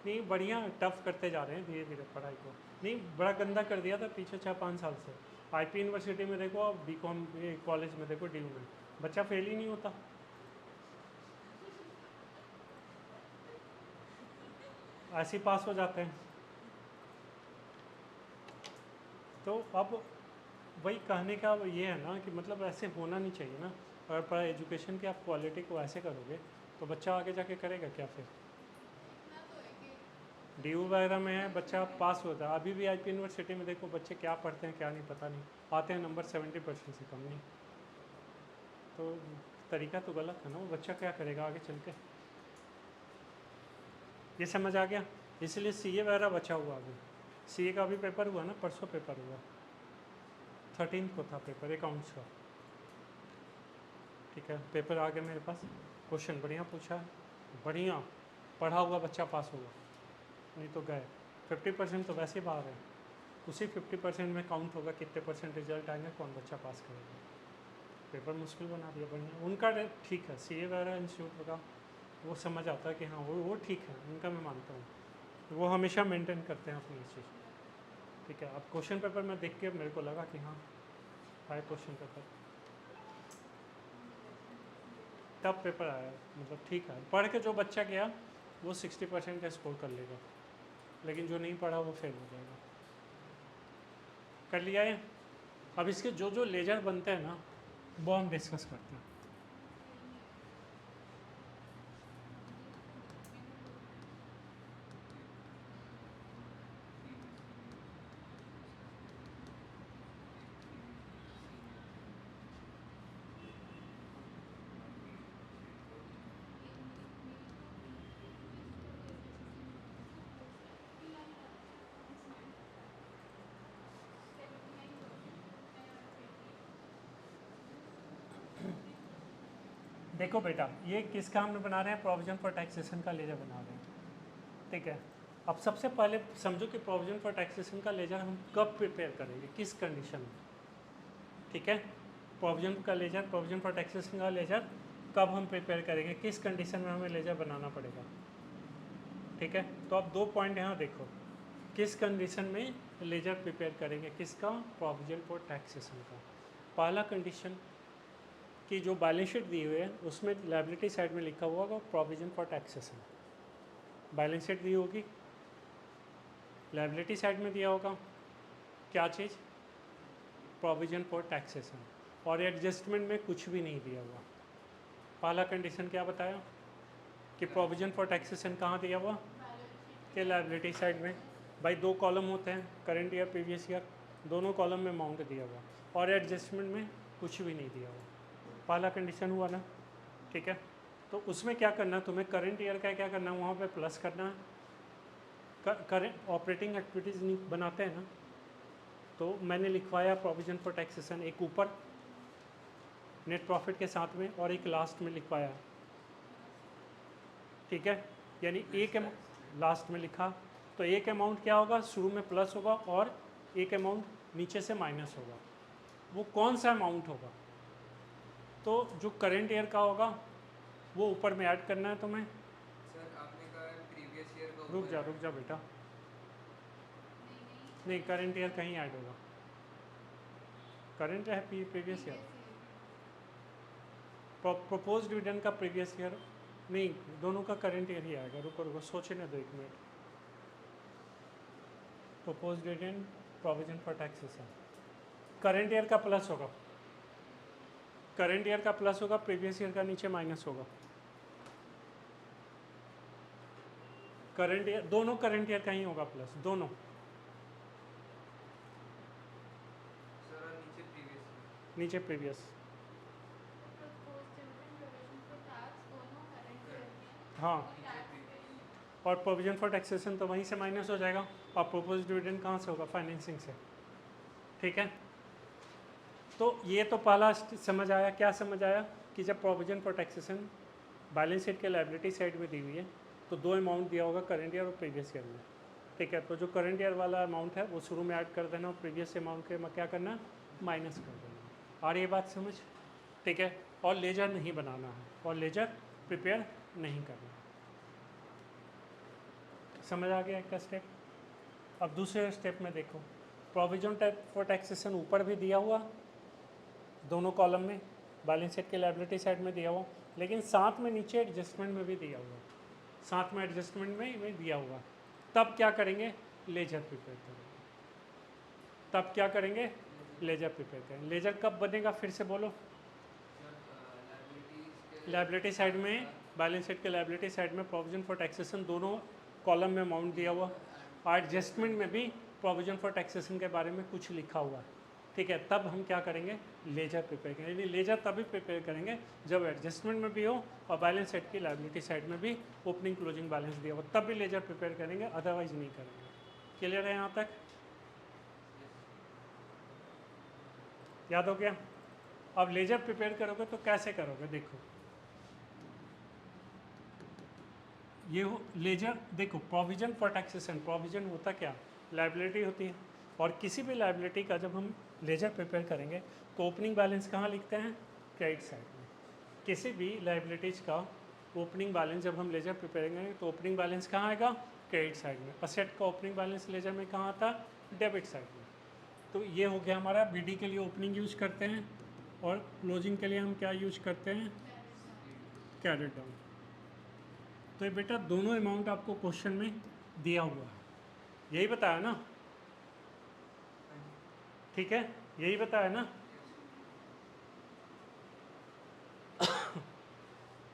नहीं बढ़िया टफ करते जा रहे हैं धीरे धीरे पढ़ाई को। नहीं, बड़ा गंदा कर दिया था पीछे 4-5 साल से। IP यूनिवर्सिटी में देखो, अब BCom कॉलेज में देखो, DU में बच्चा फेल ही नहीं होता। ऐसे ही पास हो जाते हैं। तो अब वही कहने का ये है ना कि मतलब ऐसे होना नहीं चाहिए ना। अगर पढ़ा एजुकेशन की आप क्वालिटी को ऐसे करोगे तो बच्चा आगे जाके करेगा क्या फिर? इतना तो है कि DU वगैरह में है बच्चा पास होता है। अभी भी IP यूनिवर्सिटी में देखो बच्चे क्या पढ़ते हैं क्या नहीं पता नहीं, आते हैं नंबर 70% से कम नहीं। तो तरीका तो गलत है ना, वो बच्चा क्या करेगा आगे चल के? ये समझ आ गया? इसलिए CA वगैरह बचा हुआ अभी, सीए का भी पेपर हुआ ना, परसों पेपर हुआ, 13 को था पेपर अकाउंट्स का। ठीक है, पेपर आ गया मेरे पास, क्वेश्चन बढ़िया पूछा है, बढ़िया पढ़ा हुआ बच्चा पास होगा, नहीं तो गए। 50% तो वैसे ही बाहर है, उसी 50% में काउंट होगा कितने परसेंट रिजल्ट आएंगे, कौन बच्चा पास करेगा। पेपर मुश्किल बना दिया बढ़िया उनका। ठीक है, सीए वगैरह इंस्टीट्यूट का वो समझ आता है कि हाँ वो ठीक है, उनका मैं मानता हूँ, वो हमेशा मेंटेन करते हैं अपनी चीज़। ठीक है, अब क्वेश्चन पेपर में देख के मेरे को लगा कि हाँ high question paper, tough paper आया, मतलब ठीक है, पढ़ के जो बच्चा गया वो 60% का स्कोर कर लेगा, लेकिन जो नहीं पढ़ा वो फेल हो जाएगा। कर लिया है। अब इसके जो जो लेजर बनते हैं ना वो हम डिस्कस करते हैं। देखो बेटा, ये किसका हम बना रहे हैं, प्रोविजन फॉर टैक्सेशन का लेजर बना रहे हैं। ठीक है, अब सबसे पहले समझो कि प्रोविजन फॉर टैक्सेशन का लेजर हम कब प्रिपेयर करेंगे, किस कंडीशन में। ठीक है, प्रोविजन का लेजर, प्रोविजन फॉर टैक्सेशन का लेजर कब हम प्रिपेयर करेंगे, किस कंडीशन में हमें लेजर बनाना पड़ेगा। ठीक है, तो अब 2 पॉइंट यहाँ देखो, किस कंडीशन में लेजर प्रिपेयर करेंगे, किसका, प्रोविजन फॉर टैक्सेशन का। पहला कंडीशन कि जो बैलेंस शीट दी हुई है उसमें लायबिलिटी साइड में लिखा हुआ होगा provision for taxation. Balance sheet दी होगी, लायबिलिटी साइड में दिया होगा क्या चीज़, प्रोविजन फॉर टैक्सेशन, और एडजस्टमेंट में कुछ भी नहीं दिया हुआ। पहला कंडीशन क्या बताया कि प्रोविजन फॉर टैक्सेशन कहाँ दिया हुआ, कि लायबिलिटी साइड में। भाई 2 कॉलम होते हैं, करंट ईयर प्रीवियस ईयर, दोनों कॉलम में अमाउंट दिया हुआ, और एडजस्टमेंट में कुछ भी नहीं दिया हुआ। पहला कंडीशन हुआ ना। ठीक है, तो उसमें क्या करना है तुम्हें, करंट ईयर का क्या करना है, वहाँ पे प्लस करना है। करंट ऑपरेटिंग एक्टिविटीज़ बनाते हैं ना, तो मैंने लिखवाया प्रोविजन फॉर टैक्सेशन, एक ऊपर नेट प्रॉफिट के साथ में और एक लास्ट में लिखवाया। ठीक है, यानी एक लास्ट में लिखा, तो एक अमाउंट क्या होगा, शुरू में प्लस होगा और एक अमाउंट नीचे से माइनस होगा। वो कौन सा अमाउंट होगा, तो जो करंट ईयर का होगा वो ऊपर में ऐड करना है तुम्हें। सर आपने कहा प्रीवियस ईयर का रुक जा बेटा, नहीं करंट ईयर कहीं ऐड होगा, करंट है प्रीवियस ईयर, प्रपोज डिविडेंड का प्रीवियस ईयर नहीं, दोनों का करंट ईयर ही आएगा। रुको सोचने दो 1 minute. Propose dividend, provision for taxation, current year का प्लस होगा, करंट ईयर का प्लस होगा, प्रीवियस ईयर का नीचे माइनस होगा। करंट ईयर, दोनों करंट ईयर का ही होगा प्लस, दोनों। सर और नीचे प्रीवियस ईयर, नीचे प्रीवियस, हाँ, और प्रोविजन फॉर टैक्सेशन तो वहीं से माइनस हो जाएगा, और प्रोपोज डिविडेंड कहाँ से होगा, फाइनेंसिंग से। ठीक है, तो ये तो पहला समझ आया। क्या समझ आया कि जब provision for taxation balance sheet के लायबिलिटी साइड में दी हुई है तो 2 अमाउंट दिया होगा, करंट ईयर और प्रीवियस ईयर में। ठीक है, तो जो करंट ईयर वाला अमाउंट है वो शुरू में ऐड कर देना और प्रीवियस अमाउंट के क्या करना, माइनस कर देना। और ये बात समझ। ठीक है, और लेजर नहीं बनाना है, और लेजर प्रिपेयर नहीं करना। समझ आ गया एक का स्टेप। अब दूसरे स्टेप में देखो, प्रोविजन फॉर टैक्सेशन ऊपर भी दिया हुआ दोनों कॉलम में, बैलेंस शीट के लायबिलिटी साइड में दिया हुआ, लेकिन साथ में नीचे एडजस्टमेंट में भी दिया हुआ, साथ में एडजस्टमेंट में भी दिया हुआ। तब क्या करेंगे, लेजर प्रिपेयर करेंगे। तब क्या करेंगे, लेजर प्रिपेयर करेंगे। लेजर कब बनेगा, फिर से बोलो। लायबिलिटी साइड में, बैलेंस शीट के लायबिलिटी साइड में प्रोविजन फॉर टैक्सेशन दोनों कॉलम में अमाउंट दिया हुआ, और एडजस्टमेंट में भी प्रोविजन फॉर टैक्सेशन के बारे में कुछ लिखा हुआ है। ठीक है, तब हम क्या करेंगे, लेजर प्रिपेयर करेंगे। यानी लेजर तभी प्रिपेयर करेंगे जब एडजस्टमेंट में भी हो और बैलेंस शीट की लायबिलिटी साइड में भी ओपनिंग क्लोजिंग बैलेंस दिया हो, तब भी लेजर प्रिपेयर करेंगे, अदरवाइज नहीं करेंगे। क्लियर है यहाँ तक? याद हो गया? अब लेजर प्रिपेयर करोगे तो कैसे करोगे, देखो ये हो लेजर, देखो प्रोविजन फॉर टैक्सेशन, प्रोविजन होता क्या, लाइबिलिटी होती है, और किसी भी लाइबिलिटी का जब हम लेजर प्रिपेयर करेंगे तो ओपनिंग बैलेंस कहाँ लिखते हैं, क्रेडिट साइड में। किसी भी लाइबिलिटीज का ओपनिंग बैलेंस जब हम लेजर प्रिपेयर करेंगे तो ओपनिंग बैलेंस कहाँ आएगा, क्रेडिट साइड में। असेट का ओपनिंग बैलेंस लेजर में कहाँ आता है, डेबिट साइड में। तो ये हो गया हमारा, बीडी के लिए ओपनिंग यूज करते हैं और क्लोजिंग के लिए हम क्या यूज करते हैं, कैरेट डाउन। तो ये बेटा दोनों अमाउंट आपको क्वेश्चन में दिया हुआ है, यही बताया ना, ठीक है, यही बताया ना।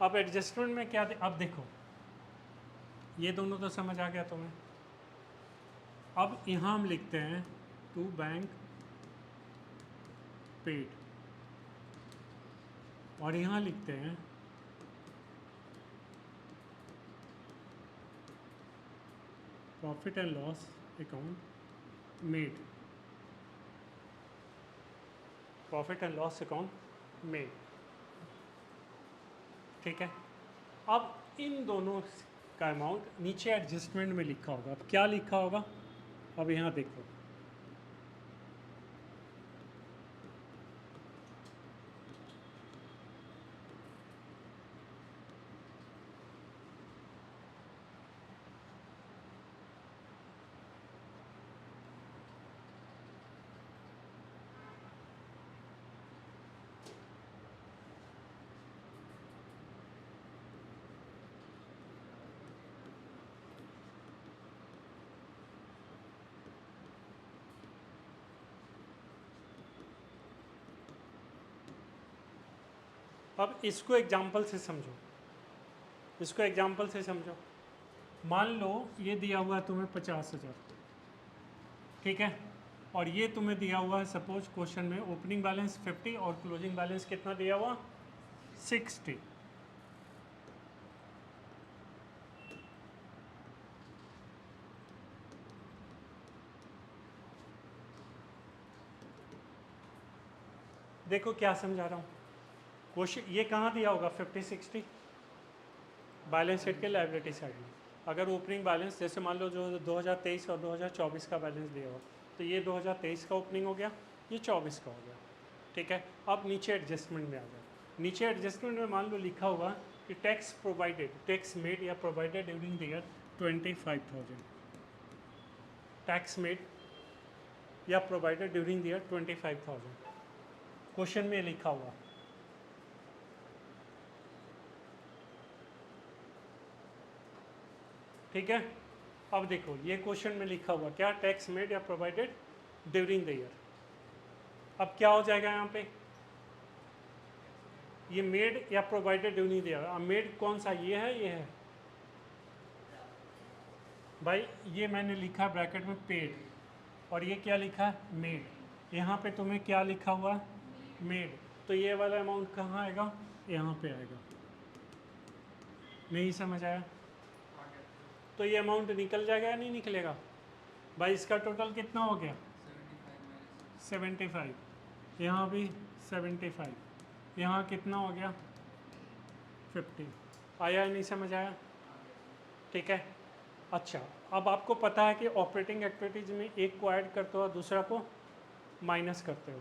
अब एडजस्टमेंट में क्या अब देखो ये दोनों तो समझ आ गया तुम्हें। अब यहाँ हम लिखते हैं टू बैंक पेड, और यहाँ लिखते हैं profit and loss account made, profit and loss account made, ठीक है। अब इन दोनों का अमाउंट नीचे एडजस्टमेंट में लिखा होगा। अब क्या लिखा होगा, अब यहाँ देखो अब इसको एग्जाम्पल से समझो, इसको एग्जाम्पल से समझो। मान लो ये दिया हुआ है तुम्हें 50,000, ठीक है, और ये तुम्हें दिया हुआ है सपोज क्वेश्चन में ओपनिंग बैलेंस 50 और क्लोजिंग बैलेंस कितना दिया हुआ 60। देखो क्या समझा रहा हूँ, क्वेश्चन ये कहाँ दिया होगा 50-60 बैलेंस शीट के लायबिलिटी साइड में। अगर ओपनिंग बैलेंस जैसे मान लो जो 2023 और 2024 का बैलेंस दिया हो तो ये 2023 का ओपनिंग हो गया, ये 24 का हो गया, ठीक है। अब नीचे एडजस्टमेंट में आ जाए, नीचे एडजस्टमेंट में मान लो लिखा हुआ कि टैक्स प्रोवाइडेड, टैक्स मेड या provided during the year 25,000, tax made या provided during the year 25,000 question में लिखा हुआ। ठीक है, अब देखो ये क्वेश्चन में लिखा हुआ क्या, टैक्स मेड या प्रोवाइडेड ड्यूरिंग द ईयर। अब क्या हो जाएगा यहाँ पे, ये मेड या प्रोवाइडेड ड्यूरिंग द ईयर। अब मेड कौन सा, ये है, ये है भाई, ये मैंने लिखा ब्रैकेट में पेड, और ये क्या लिखा है मेड। यहाँ पे तुम्हें क्या लिखा हुआ मेड, तो ये वाला अमाउंट कहाँ आएगा, यहाँ पे आएगा। नहीं समझ आया, तो ये अमाउंट निकल जाएगा या नहीं निकलेगा भाई। इसका टोटल कितना हो गया 75, यहाँ भी 75, यहाँ कितना हो गया 50। आया या नहीं समझ आया, ठीक है। अच्छा, अब आपको पता है कि ऑपरेटिंग एक्टिविटीज़ में एक को ऐड करते हो और दूसरा को माइनस करते हो।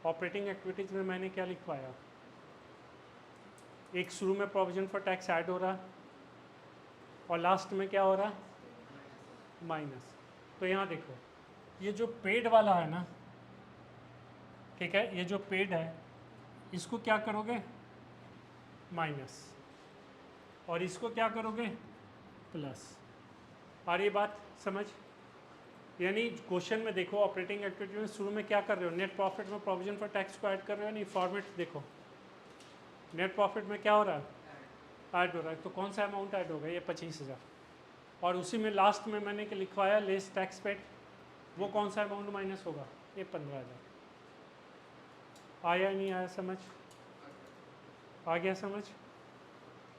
ऑपरेटिंग एक्टिविटीज़ में मैंने क्या लिखवाया, एक शुरू में प्रोविजन फॉर टैक्स ऐड हो रहा है और लास्ट में क्या हो रहा है माइनस। तो यहाँ देखो ये जो पेड वाला है ना, ठीक है, ये जो पेड है इसको क्या करोगे माइनस, और इसको क्या करोगे प्लस। आ रही बात समझ, यानी क्वेश्चन में देखो ऑपरेटिंग एक्टिविटी में शुरू में क्या कर रहे हो, नेट प्रॉफिट में प्रोविजन फॉर टैक्स को ऐड कर रहे हो, नहीं फॉर्मेट देखो नेट प्रॉफिट में क्या हो रहा है ऐड हो रहा है। तो कौन सा अमाउंट ऐड होगा, ये 25,000, और उसी में लास्ट में मैंने लिखवाया लेस टैक्स पेड, वो कौन सा अमाउंट माइनस होगा, ये 15,000। आया नहीं आया समझ, आ गया समझ,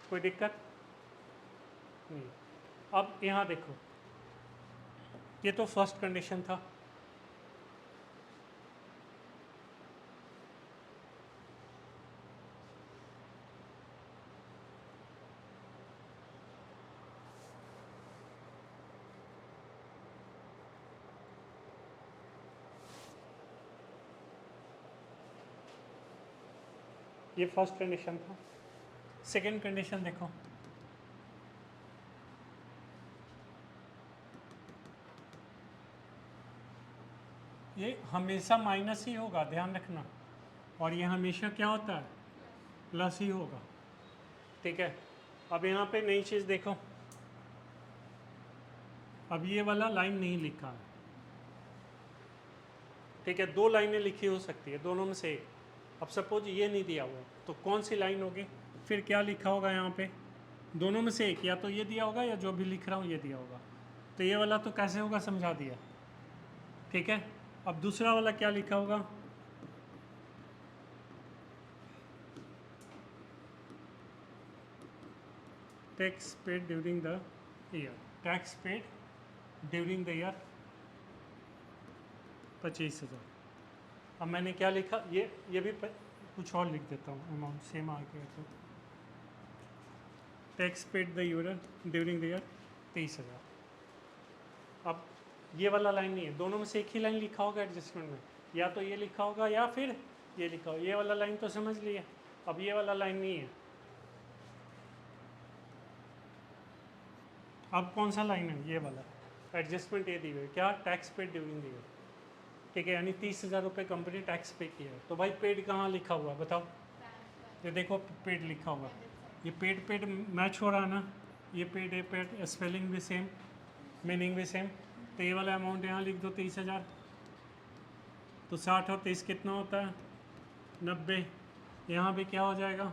कोई दिक्कत नहीं। अब यहाँ देखो ये तो फर्स्ट कंडीशन था। ये फर्स्ट कंडीशन था। सेकंड कंडीशन देखो, ये हमेशा माइनस ही होगा, ध्यान रखना, और ये हमेशा क्या होता है, प्लस ही होगा। ठीक है, अब यहाँ पे नई चीज़ देखो, अब ये वाला लाइन नहीं लिखा है। ठीक है, दो लाइनें लिखी हो सकती है, दोनों में से एक। अब सपोज ये नहीं दिया हुआ, तो कौन सी लाइन होगी, फिर क्या लिखा होगा यहाँ पे, दोनों में से एक, या तो ये दिया होगा या जो भी लिख रहा हूँ ये दिया होगा। तो ये वाला तो कैसे होगा समझा दिया। ठीक है, अब दूसरा वाला क्या लिखा होगा, tax paid during the year, tax paid during the year 25,000। अब मैंने क्या लिखा, ये भी कुछ और लिख देता हूँ, अमाउंट सेम आ गया तो tax paid the user during the year 30,000। अब ये वाला लाइन नहीं है, दोनों में से एक ही लाइन लिखा होगा एडजस्टमेंट में, या तो ये लिखा होगा या फिर ये लिखा होगा। ये वाला लाइन तो समझ लिया, अब ये वाला लाइन नहीं है। अब कौन सा लाइन है, ये वाला एडजस्टमेंट ये दी हुई है, क्या, tax paid during the year. ठीक है, यानी 30,000 रुपये कंपनी टैक्स पे किया है। तो भाई पेड कहाँ लिखा हुआ है बताओ, ये देखो पेड लिखा हुआ, ये पेड पेड मैच हो रहा है ना, ये पेड है, पेड स्पेलिंग भी सेम, मीनिंग भी सेम। तो ये वाला अमाउंट यहाँ लिख दो 30,000, तो 60 और 30 कितना होता है, 90। यहाँ भी क्या हो जाएगा,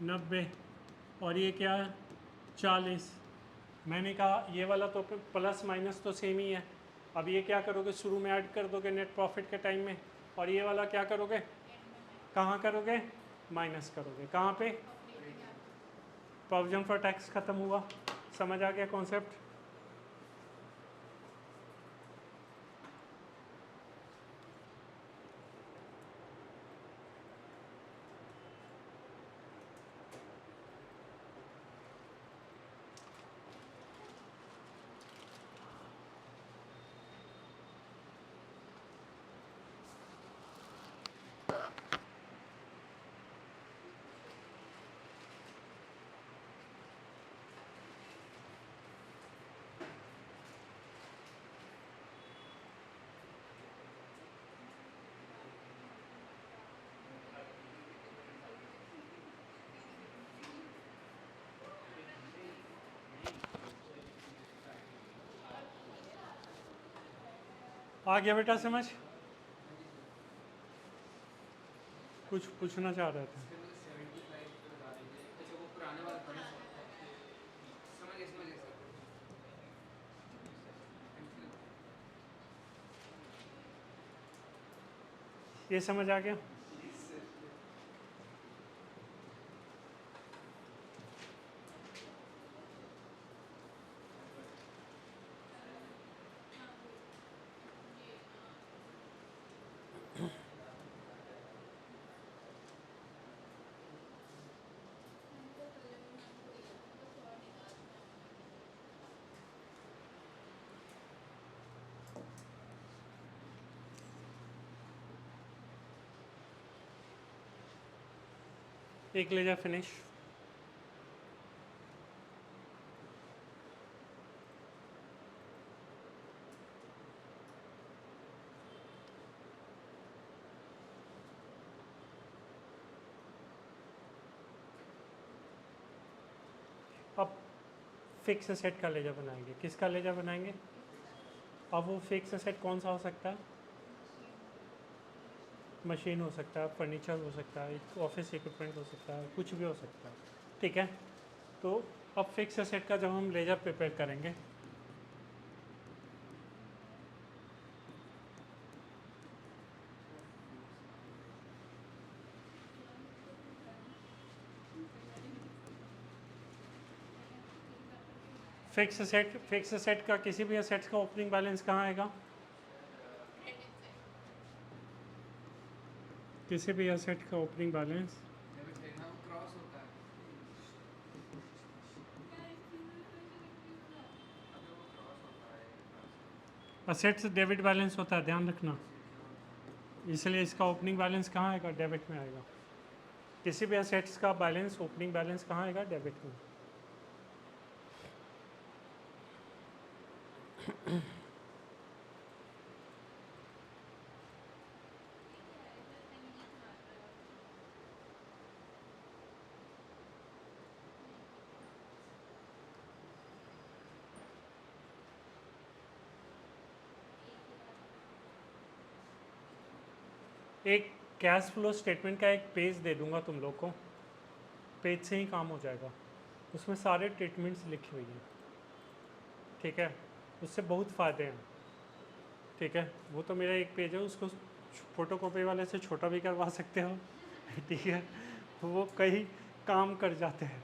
90, और ये क्या है, 40। मैंने कहा ये वाला तो प्लस माइनस तो सेम ही है। अब ये क्या करोगे, शुरू में ऐड कर दोगे नेट प्रॉफिट के टाइम में, और ये वाला क्या करोगे, कहाँ करोगे, माइनस करोगे, कहाँ पे, प्रोविजन फॉर टैक्स खत्म हुआ। समझ आ गया कॉन्सेप्ट। आ गया बेटा समझ, कुछ पूछना चाह रहे थे। फिर मुझे 75 पे बता दीजिए। अच्छा वो पुराने वाला था ना, समझ गए सर। ये समझ आ गया। एक ले जा फिनिश। अब फिक्स एसेट का लेजर बनाएंगे, किसका लेजर बनाएंगे। अब वो फिक्स एसेट कौन सा हो सकता है, मशीन हो सकता है, फर्नीचर हो सकता है, ऑफिस इक्विपमेंट हो सकता है, कुछ भी हो सकता है। ठीक है, तो अब फिक्स एसेट का जब हम लेजर प्रिपेयर करेंगे, फिक्स सेट का किसी भी असेट्स का ओपनिंग बैलेंस कहाँ आएगा? क्रेडिट साइड किसी भी असेट का ओपनिंग बैलेंस डेबिट साइड हाँ वो क्रॉस होता है क्या इस चीज़ में हमेशा कंफ्यूज ना अबे वो क्रॉस होता है असेट्स डेबिट बैलेंस होता है, ध्यान रखना। इसलिए इसका ओपनिंग बैलेंस कहाँ आएगा? डेबिट में आएगा। किसी भी असेट्स का बैलेंस ओपनिंग बैलेंस कहाँ आएगा? डेबिट में। ठीक है इधर संगीत मार रहा है एक ही बात एक कैश फ्लो स्टेटमेंट का एक पेज दे दूंगा तुम लोग को, पेज से ही काम हो जाएगा। उसमें सारे ट्रीटमेंट्स लिखी हुई हैं, ठीक है? उससे बहुत फ़ायदे हैं, ठीक है? वो तो मेरा एक पेज है, उसको फ़ोटो कॉपी वाले से छोटा भी करवा सकते हो ठीक है? वो कई काम कर जाते हैं,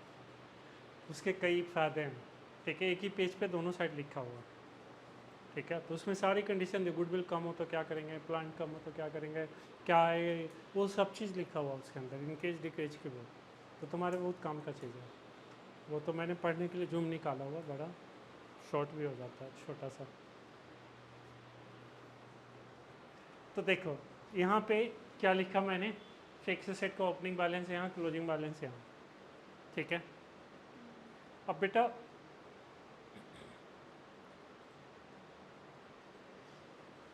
उसके कई फ़ायदे हैं, ठीक है? एक ही पेज पे दोनों साइड लिखा हुआ है, ठीक है? तो उसमें सारी कंडीशन, गुडविल कम हो तो क्या करेंगे, प्लांट कम हो तो क्या करेंगे, क्या है, वो सब चीज़ लिखा हुआ उसके अंदर, इनकेज डिक्रेज के लिए। तो तुम्हारे बहुत काम का चीज़ है वो। तो मैंने पढ़ने के लिए जूम निकाला हुआ, बड़ा शॉर्ट भी हो जाता है, छोटा सा। तो देखो यहाँ पे क्या लिखा मैंने, फिक्स सेट का ओपनिंग बैलेंस यहाँ, क्लोजिंग बैलेंस यहाँ, ठीक है? अब बेटा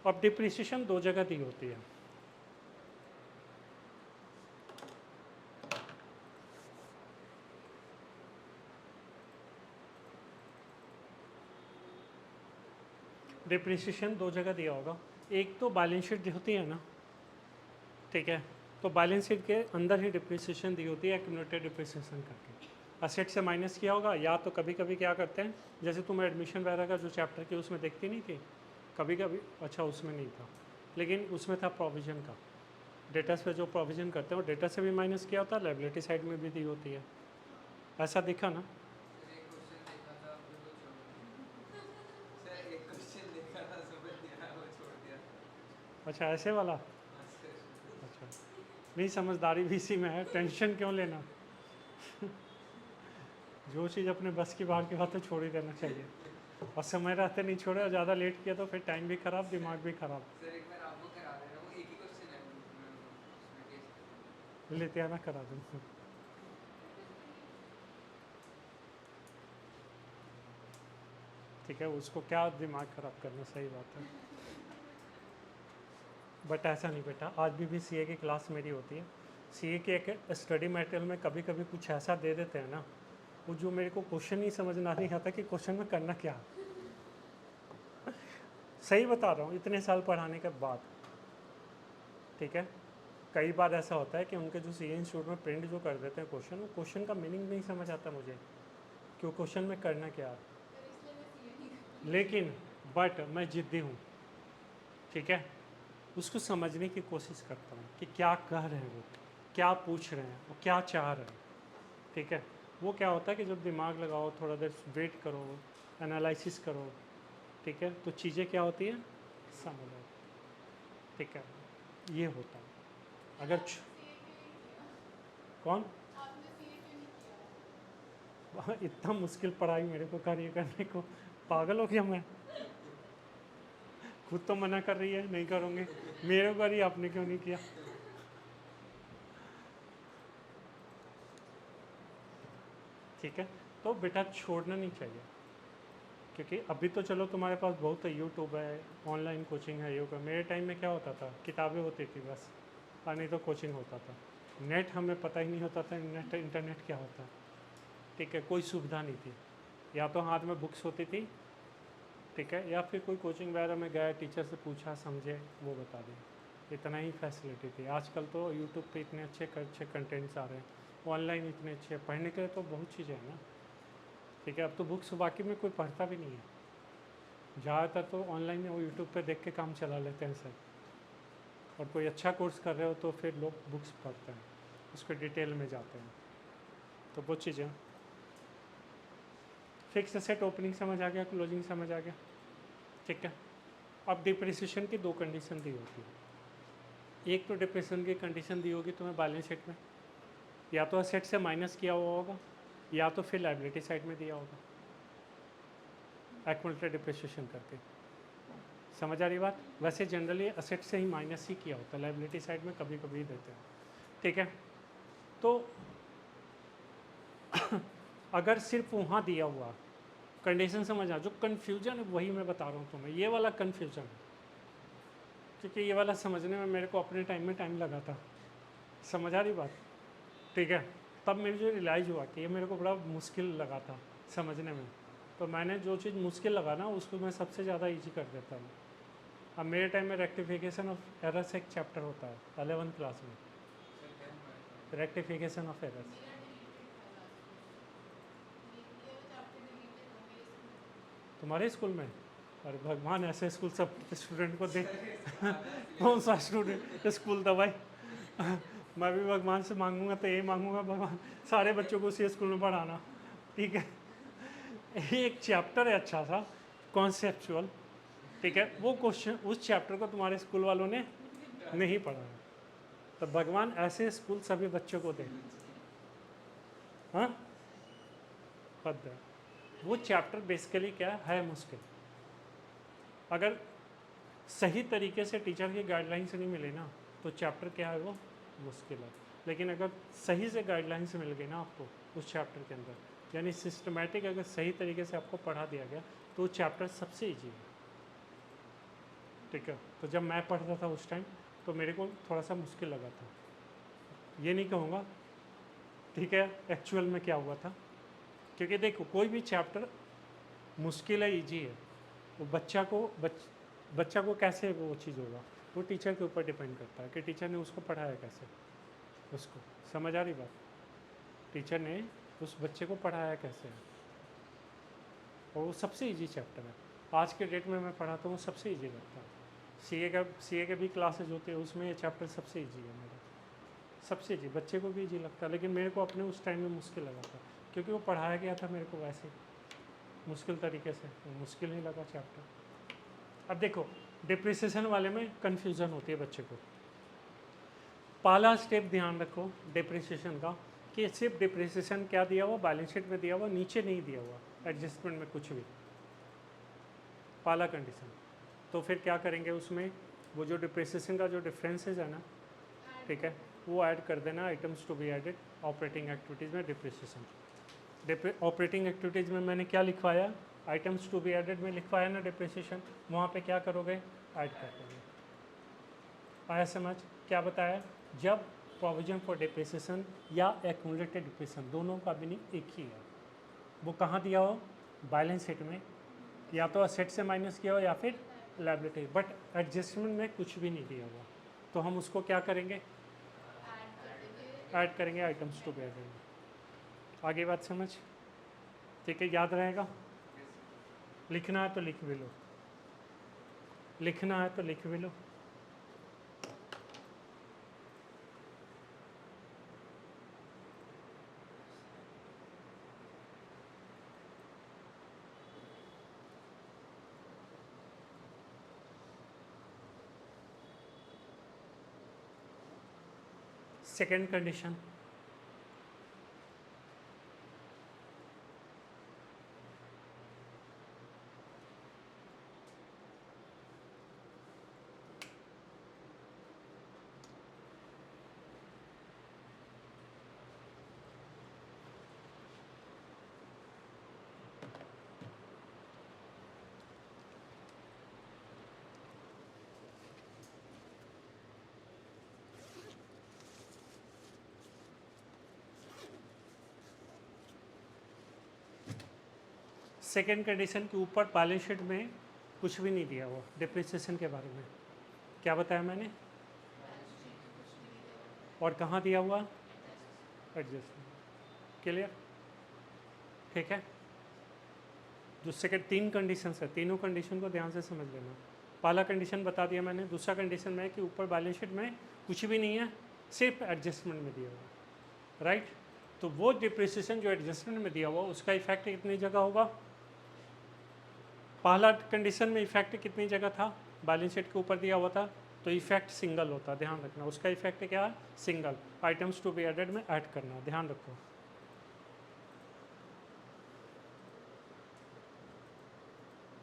अब डिप्रिसिएशन दो जगह दी होती है। डिप्रिसिएशन दो जगह दिया होगा, एक तो बैलेंस शीट होती है ना, ठीक है? तो बैलेंस शीट के अंदर ही डिप्रिसिएशन दी होती है, एक्यूमुलेटेड डिप्रिसिएशन करके असेट से माइनस किया होगा। या तो कभी कभी क्या करते हैं, जैसे तुम एडमिशन वगैरह का जो चैप्टर की उसमें देखती नहीं थी, कभी कभी, अच्छा उसमें नहीं था, लेकिन उसमें था प्रोविज़न का, डेटा पे जो प्रोविज़न करते हैं वो डेटा से भी माइनस किया होता है, लायबिलिटी साइड में भी दी होती है। ऐसा दिखा ना? सर एक क्वेश्चन देखा था फिर वो छोड़ दिया सर एक क्वेश्चन देखा था समझ नहीं आया वो छोड़ दिया अच्छा ऐसे वाला, हाँ सर अच्छा नहीं, समझदारी भी इसी में है, टेंशन क्यों लेना जो चीज़ अपने बस की बाहर की बात है छोड़ ही देना चाहिए, और समय रहते नहीं छोड़े, और ज़्यादा लेट किया तो फिर टाइम भी ख़राब, दिमाग भी ख़राब। सर एक बार आप वो करा देना वो एक ही क्वेश्चन है मैं उसमें टेस्ट लेते आना, करा दूँ। ठीक है, उसको क्या दिमाग ख़राब करना, सही बात है। बट ऐसा नहीं बेटा, आज भी सीए की क्लास मेरी होती है। सीए के एक स्टडी मटेरियल में कभी कभी कुछ ऐसा दे देते हैं ना, वो जो मेरे को क्वेश्चन ही समझ नहीं आता कि क्वेश्चन में करना क्या है। सही बता रहा हूँ, इतने साल पढ़ाने के बाद, ठीक है? कई बार ऐसा होता है कि उनके जो सीए इंस्टीट्यूट में प्रिंट जो कर देते हैं क्वेश्चन, वो क्वेश्चन का मीनिंग नहीं समझ आता मुझे कि वो क्वेश्चन में करना क्या है। फिर इसलिए मैं सीए नहीं करती लेकिन बट मैं ज़िद्दी हूँ, ठीक है? उसको समझने की कोशिश करता हूँ कि क्या कह रहे हैं वो, क्या पूछ रहे हैं, वो क्या चाह रहे हैं, ठीक है? वो क्या होता है कि जब दिमाग लगाओ, थोड़ा देर वेट करो, एनालिसिस करो, ठीक है, तो चीज़ें क्या होती हैं, समझ आओ, ठीक है? ये होता है। अगर आपने सीए क्यों नहीं किया कौन आपने सीए क्यों नहीं किया इतना मुश्किल पढ़ाई मेरे को कार्य करने को, पागल हो गया मैं? खुद तो मना कर रही है नहीं करूँगी, मेरे को ही आपने क्यों नहीं किया? ठीक है, तो बेटा छोड़ना नहीं चाहिए, क्योंकि अभी तो चलो तुम्हारे पास बहुत है, यूट्यूब है, ऑनलाइन कोचिंग है, योगा। मेरे टाइम में क्या होता था, किताबें होती थी बस, और नहीं तो कोचिंग होता था। नेट हमें पता ही नहीं होता था, इंटरनेट क्या होता है, ठीक है? कोई सुविधा नहीं थी, या तो हाथ में बुक्स होती थी, ठीक है, या फिर कोई कोचिंग वगैरह में गया, टीचर से पूछा, समझे, वो बता दें, इतना ही फैसिलिटी थी। आजकल तो यूट्यूब पे इतने अच्छे कंटेंट्स आ रहे हैं, ऑनलाइन इतने अच्छे, पढ़ने के लिए तो बहुत चीज़ें हैं ना, ठीक है? अब तो बुक्स बाकी में कोई पढ़ता भी नहीं है, ज़्यादातर तो ऑनलाइन वो यूट्यूब पे देख के काम चला लेते हैं सर। और कोई अच्छा कोर्स कर रहे हो तो फिर लोग बुक्स पढ़ते हैं, उसके डिटेल में जाते हैं, तो वो चीज़ें। फिक्स एसेट ओपनिंग समझ आ गया, क्लोजिंग समझ आ गया, ठीक है। अब डिप्रिसिएशन की दो कंडीशन दी होती है। एक तो डिप्रिसिएशन की कंडीशन दी होगी तुम्हें बैलेंस शीट में, या तो असेट से माइनस किया हुआ होगा या तो फिर लायबिलिटी साइड में दिया होगा एक्युमुलेटेड डिप्रिसिएशन करके। समझ आ रही बात? वैसे जनरली असेट से ही माइनस ही किया होता है, लायबिलिटी साइड में कभी कभी देते हैं, ठीक है। तो अगर सिर्फ वहाँ दिया हुआ कंडीशन समझ आ, जो कन्फ्यूजन है वही मैं बता रहा हूँ तुम्हें, ये वाला कन्फ्यूजन है, क्योंकि ये वाला समझने में मेरे को अपने टाइम में टाइम लगा था। समझ आ रही बात? ठीक है। तब मेरे जो रियलाइज़ हुआ कि ये मेरे को बड़ा मुश्किल लगा था समझने में, तो मैंने जो चीज़ मुश्किल लगा ना उसको मैं सबसे ज़्यादा ईजी कर देता हूँ। अब मेरे टाइम में रेक्टिफिकेशन ऑफ एरर्स एक चैप्टर होता है 11th क्लास में, सर 10 में रेक्टिफिकेशन ऑफ एरर्स। मेरा डिलीटेड था लास्ट में, ये चैप्टर डिलीटेड था मेरे स्कूल में। तुम्हारे स्कूल में? अरे भगवान, ऐसे स्कूल सब स्टूडेंट को दे कौन सा स्टूडेंट स्कूल था भाई? मैं भी भगवान से मांगूंगा तो यही मांगूंगा, भगवान सारे बच्चों को उसी स्कूल में पढ़ाना, ठीक है। एक चैप्टर है अच्छा सा कॉन्सेप्चुअल, ठीक है, वो क्वेश्चन उस चैप्टर को तुम्हारे स्कूल वालों ने नहीं पढ़ा है, तो भगवान ऐसे स्कूल सभी बच्चों को दे। हाँ, हद है। वो चैप्टर बेसिकली क्या है मुश्किल, अगर सही तरीके से टीचर की गाइडलाइंस नहीं मिले ना तो चैप्टर क्या है वो मुश्किल है। लेकिन अगर सही से गाइडलाइंस मिल गई ना आपको उस चैप्टर के अंदर, यानी सिस्टमेटिक अगर सही तरीके से आपको पढ़ा दिया गया तो चैप्टर सबसे ईजी है, ठीक है। तो जब मैं पढ़ता था उस टाइम तो मेरे को थोड़ा सा मुश्किल लगा था, ये नहीं कहूँगा, ठीक है, एक्चुअल में क्या हुआ था, क्योंकि देखो कोई भी चैप्टर मुश्किल है ईजी है, वो बच्चा को कैसे वो चीज़ होगा, वो टीचर के ऊपर डिपेंड करता है कि टीचर ने उसको पढ़ाया कैसे, उसको समझ आ रही बात, टीचर ने उस बच्चे को पढ़ाया कैसे है, और वो सबसे इजी चैप्टर है आज के डेट में। मैं पढ़ाता हूँ सबसे इजी लगता है। सीए के भी क्लासेज होते हैं, उसमें ये चैप्टर सबसे इजी है मेरा, सबसे इजी, बच्चे को भी इजी लगता है, लेकिन मेरे को अपने उस टाइम में मुश्किल लगा था क्योंकि वो पढ़ाया गया था मेरे को वैसे मुश्किल तरीके से, मुश्किल नहीं लगा चैप्टर। अब देखो डिप्रिसिएशन वाले में कन्फ्यूज़न होती है बच्चे को। पहला स्टेप ध्यान रखो डिप्रिसिएशन का, कि सिर्फ डिप्रिसिएशन क्या दिया हुआ, बैलेंस शीट में दिया हुआ, नीचे नहीं दिया हुआ एडजस्टमेंट में कुछ भी, पहला कंडीशन। तो फिर क्या करेंगे उसमें, वो जो डिप्रिसिएशन का जो डिफरेंसेस है ना, ठीक है, वो ऐड कर देना, items to be added operating activities में डिप्रिसिएशन। ऑपरेटिंग एक्टिविटीज़ में मैंने क्या लिखवाया, आइटम्स टू बी एडेड में लिखवाया ना डिप्रिसिएशन, वहाँ पे क्या करोगे, ऐड कर दोगे। आया समझ? क्या बताया, जब प्रोविजन फॉर डिप्रिसिएशन या एक्युमुलेटेड डिप्रिसिएशन दोनों का मीनिंग एक ही है, वो कहाँ दिया हो, बैलेंस शीट में, या तो असेट से माइनस किया हो या फिर लायबिलिटी, बट एडजस्टमेंट में कुछ भी नहीं दिया हुआ, तो हम उसको क्या करेंगे, ऐड करेंगे आइटम्स टू बी एडेड। आगे बात समझ? ठीक है, याद रहेगा। लिखना है तो लिख भी लो, लिखना है तो लिख भी लो। सेकेंड कंडीशन, सेकेंड कंडीशन के ऊपर बैलेंस शीट में कुछ भी नहीं दिया हुआ डिप्रिसिएशन के बारे में, क्या बताया मैंने, और कहाँ दिया हुआ, एडजस्टमेंट। क्लियर? ठीक है। जो सेकेंड तीन कंडीशन है, तीनों कंडीशन को ध्यान से समझ लेना। पहला कंडीशन बता दिया मैंने, दूसरा कंडीशन में है कि ऊपर बैलेंस शीट में कुछ भी नहीं है, सिर्फ एडजस्टमेंट में दिया हुआ, राइट। तो वो डिप्रिसिएशन जो एडजस्टमेंट में दिया हुआ उसका इफेक्ट कितनी जगह होगा? पहला कंडीशन में इफेक्ट कितनी जगह था? बैलेंस शीट के ऊपर दिया हुआ था, तो इफेक्ट सिंगल होता, ध्यान रखना। उसका इफेक्ट क्या है? Single. Items to be added में ऐड करना, ध्यान रखो।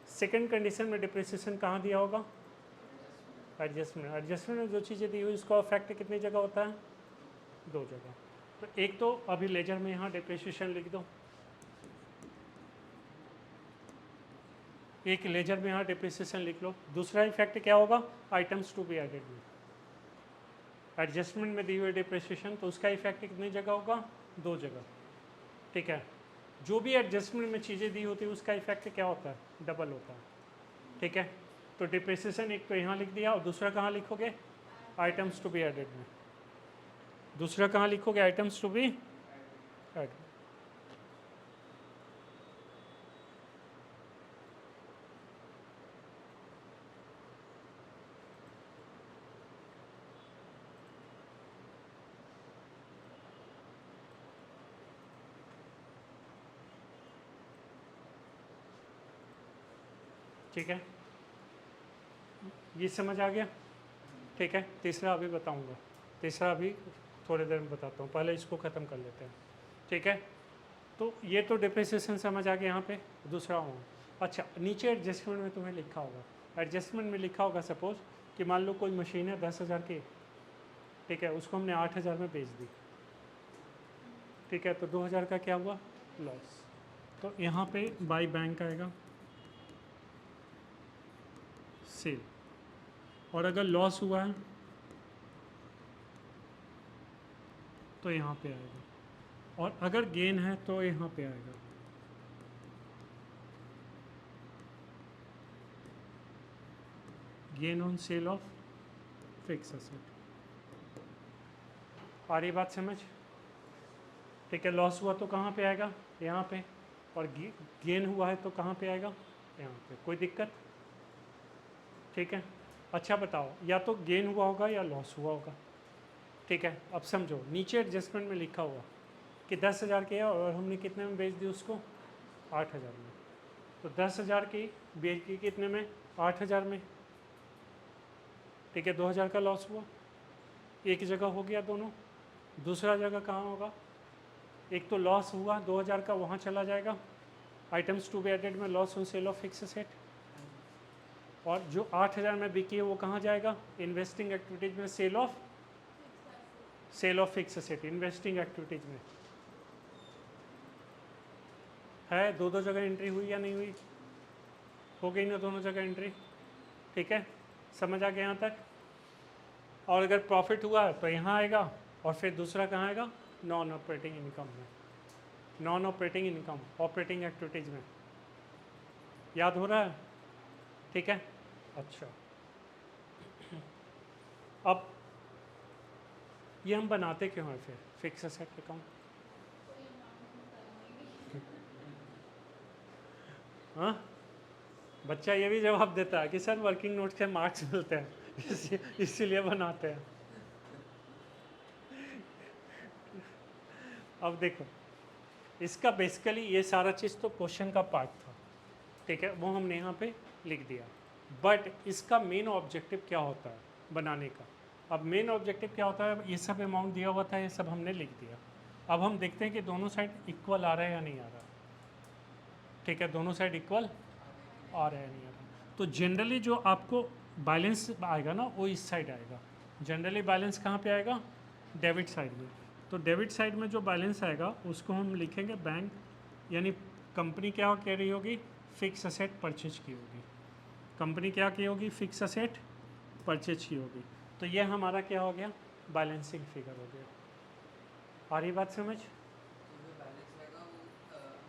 सेकंड कंडीशन में डिप्रिसिएशन कहाँ दिया होगा? एडजस्टमेंट। एडजस्टमेंट में जो चीज़ें दी हुई उसका इफेक्ट कितनी जगह होता है? 2 जगह। तो एक तो अभी लेजर में यहाँ डिप्रिसिएशन लिख दो, एक लेजर में यहाँ डिप्रिसिएशन लिख लो। दूसरा इफेक्ट क्या होगा? आइटम्स टू बी एडेड में। एडजस्टमेंट में दी हुई डिप्रिसिएशन, तो उसका इफेक्ट कितनी जगह होगा? 2 जगह, ठीक है। जो भी एडजस्टमेंट में चीज़ें दी होती है उसका इफेक्ट क्या होता है? डबल होता है, ठीक है। तो डिप्रिसिएशन एक तो यहाँ लिख दिया, और दूसरा कहाँ लिखोगे? आइटम्स टू बी एडेड में। दूसरा कहाँ लिखोगे? Items to be added. ठीक है, ये समझ आ गया? ठीक है। तीसरा अभी बताऊंगा, तीसरा अभी थोड़ी देर में बताता हूँ, पहले इसको ख़त्म कर लेते हैं, ठीक है। तो ये तो डिप्रिसिएशन समझ आ गया यहाँ पे। दूसरा हूँ, अच्छा, नीचे एडजस्टमेंट में तुम्हें लिखा होगा, एडजस्टमेंट में लिखा होगा सपोज कि मान लो कोई मशीन है 10,000 की, ठीक है, उसको हमने 8,000 में बेच दी, ठीक है, तो 2,000 का क्या हुआ? लॉस। तो यहाँ पे बाई बैंक आएगा, सेल। और अगर लॉस हुआ है तो यहाँ पे आएगा, और अगर गेन है तो यहाँ पे आएगा। Gain on sale of fix asset. आ रही बात समझ? ठीक है, लॉस हुआ तो कहाँ पे आएगा? यहाँ पे। और गेन हुआ है तो कहाँ पे आएगा? यहाँ पे। कोई दिक्कत? ठीक है। अच्छा बताओ, या तो गेन हुआ होगा या लॉस हुआ होगा, ठीक है। अब समझो, नीचे एडजस्टमेंट में लिखा हुआ कि 10,000 की है और हमने कितने में बेच दी उसको? 8,000 में। तो 10,000 की बेच की कितने में? 8,000 में, ठीक है। 2,000 का लॉस हुआ, एक जगह हो गया दोनों। दूसरा जगह कहाँ होगा? एक तो लॉस हुआ 2,000 का, वहाँ चला जाएगा आइटम्स टू बी एडेड में, loss on sale of fix asset. और जो 8,000 में बिकी है वो कहाँ जाएगा? इन्वेस्टिंग एक्टिविटीज में, sale of fix asset, investing activities में है। दो जगह एंट्री हुई या नहीं हुई? हो गई ना दोनों जगह एंट्री, ठीक है। समझ आ गया यहाँ तक? और अगर प्रॉफिट हुआ है तो यहाँ आएगा, और फिर दूसरा कहाँ आएगा? नॉन ऑपरेटिंग इनकम में। Non operating income operating activities में। याद हो रहा है? ठीक है। अच्छा, अब ये हम बनाते क्यों हैं फिर फिक्स एसेट अकाउंट? हाँ, बच्चा ये भी जवाब देता है कि सर वर्किंग नोट के मार्क्स मिलते हैं इसीलिए बनाते हैं। अब देखो, इसका बेसिकली ये सारा चीज़ तो क्वेश्चन का पार्ट था, ठीक है, वो हमने यहाँ पे लिख दिया। बट इसका मेन ऑब्जेक्टिव क्या होता है बनाने का? अब मेन ऑब्जेक्टिव क्या होता है? ये सब अमाउंट दिया हुआ था, ये सब हमने लिख दिया। अब हम देखते हैं कि दोनों साइड इक्वल आ रहा है या नहीं आ रहा, ठीक है। दोनों साइड इक्वल आ रहा है नहीं आ रहा। तो जनरली जो आपको बैलेंस आएगा ना, वो इस साइड आएगा। जनरली बैलेंस कहाँ पे आएगा? डेबिट साइड में। तो डेबिट साइड में जो बैलेंस आएगा उसको हम लिखेंगे बैंक, यानी कंपनी क्या कह रही होगी? फिक्स असेट परचेज की होगी। कंपनी क्या की होगी? फिक्स असेट परचेज की होगी। तो ये हमारा क्या हो गया? बैलेंसिंग फिगर हो गया। आ रही बात समझ?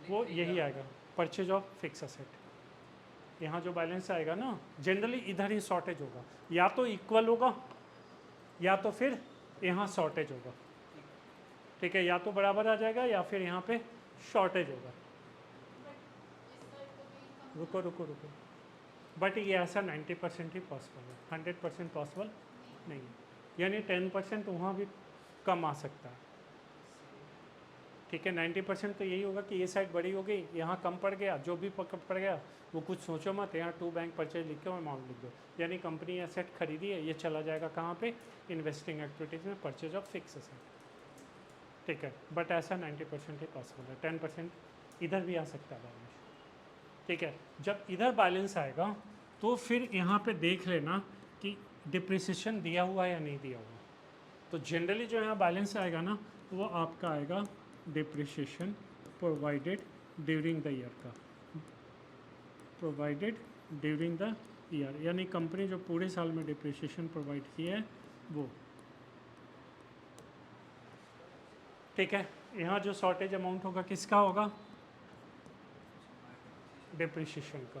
वो यही आएगा, परचेज ऑफ फिक्स असेट। यहाँ जो बैलेंस आएगा ना, जनरली इधर ही शॉर्टेज होगा, या तो इक्वल होगा या तो फिर यहाँ शॉर्टेज होगा, ठीक है। या तो बराबर आ जाएगा या फिर यहाँ पे शॉर्टेज होगा। रुको रुको रुको, बट ये ऐसा 90% ही पॉसिबल है, 100% पॉसिबल नहीं है। यानी 10% वहाँ भी कम आ सकता है, ठीक है। 90% तो यही होगा कि ये साइड बड़ी हो गई, यहाँ कम पड़ गया, जो भी पड़ गया वो कुछ सोचो मत, यहाँ टू बैंक परचेज लिख के अमाउंट लिख दो, यानी कंपनी एसेट खरीदी है, ये चला जाएगा कहाँ पे, इन्वेस्टिंग एक्टिविटीज़ में, परचेज ऑफ फिक्स एसेट। ठीक है, बट ऐसा 90% ही पॉसिबल है, 10% इधर भी आ सकता है बैलेंस। ठीक है, जब इधर बैलेंस आएगा तो फिर यहाँ पे देख लेना कि डिप्रिसिएशन दिया हुआ है या नहीं दिया हुआ। तो जनरली जो यहाँ बैलेंस आएगा ना वो आपका आएगा depreciation provided during the year का, प्रोवाइडेड ड्यूरिंग द ईयर, यानी कंपनी जो पूरे साल में डिप्रिसिएशन प्रोवाइड की है वो। ठीक है, यहाँ जो शॉर्टेज अमाउंट होगा किसका होगा, डिप्रिसिएशन का।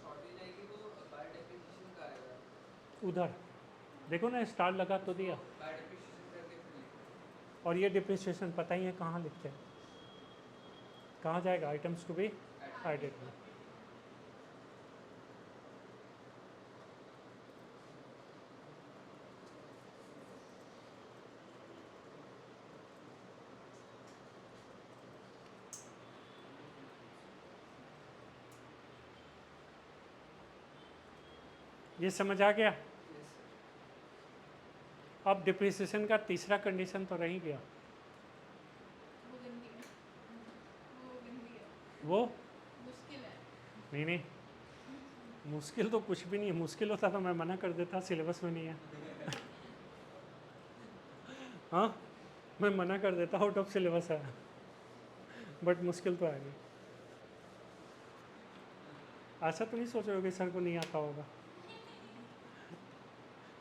शॉर्टेज आएगी वो बाय डेफिनेशन का आएगा, उधर देखो ना स्टार लगा तो दिया, बाय डेफिनेशन करके फिर लिखो। और ये डिप्रिसिएशन पता ही है कहाँ लिखते हैं, कहाँ जाएगा, आइटम्स टू बी एडेड में। ये समझ आ गया। Yes sir. अब डिप्रिसिएशन का तीसरा कंडीशन तो रह ही गया, वो गंदी है, वो गंदी है, वो मुश्किल है। नहीं नहीं, मुश्किल तो कुछ भी नहीं है, मुश्किल होता तो मैं मना कर देता, सिलेबस में नहीं है। हाँ, मैं मना कर देता, आउट ऑफ सिलेबस है, बट मुश्किल तो है नहीं। ऐसा तो नहीं सोच रहे हो कि सर को नहीं आता होगा,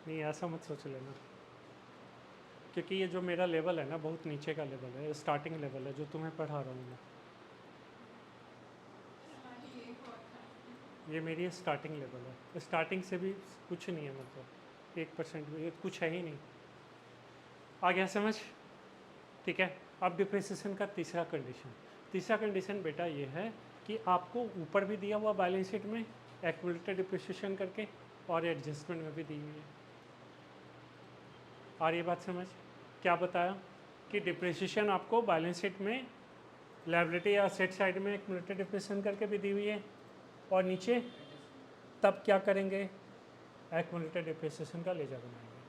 नहीं ऐसा मत सोच लेना, क्योंकि ये जो मेरा लेवल है ना बहुत नीचे का लेवल है, स्टार्टिंग लेवल है जो तुम्हें पढ़ा रहा हूँ मैं, हमारी ये बहुत था। ये मेरी स्टार्टिंग लेवल है, स्टार्टिंग से भी कुछ नहीं है, मतलब 1% भी कुछ है ही नहीं। आ गया समझ। ठीक है, अब डिप्रिसिएशन का तीसरा कंडीशन बेटा ये है कि आपको ऊपर भी दिया हुआ बैलेंस शीट में एक्यूमुलेटेड डिप्रिसिएशन करके, और एडजस्टमेंट में भी दी हुई है। और ये बात समझ, क्या बताया कि डिप्रिसिएशन आपको बैलेंस शीट में लायबिलिटी या असेट साइड में एक्यूमुलेटेड डिप्रिसिएशन करके भी दी हुई है, और नीचे तब क्या करेंगे, एक्यूमुलेटेड डिप्रिसिएशन का लेजर बनाएंगे।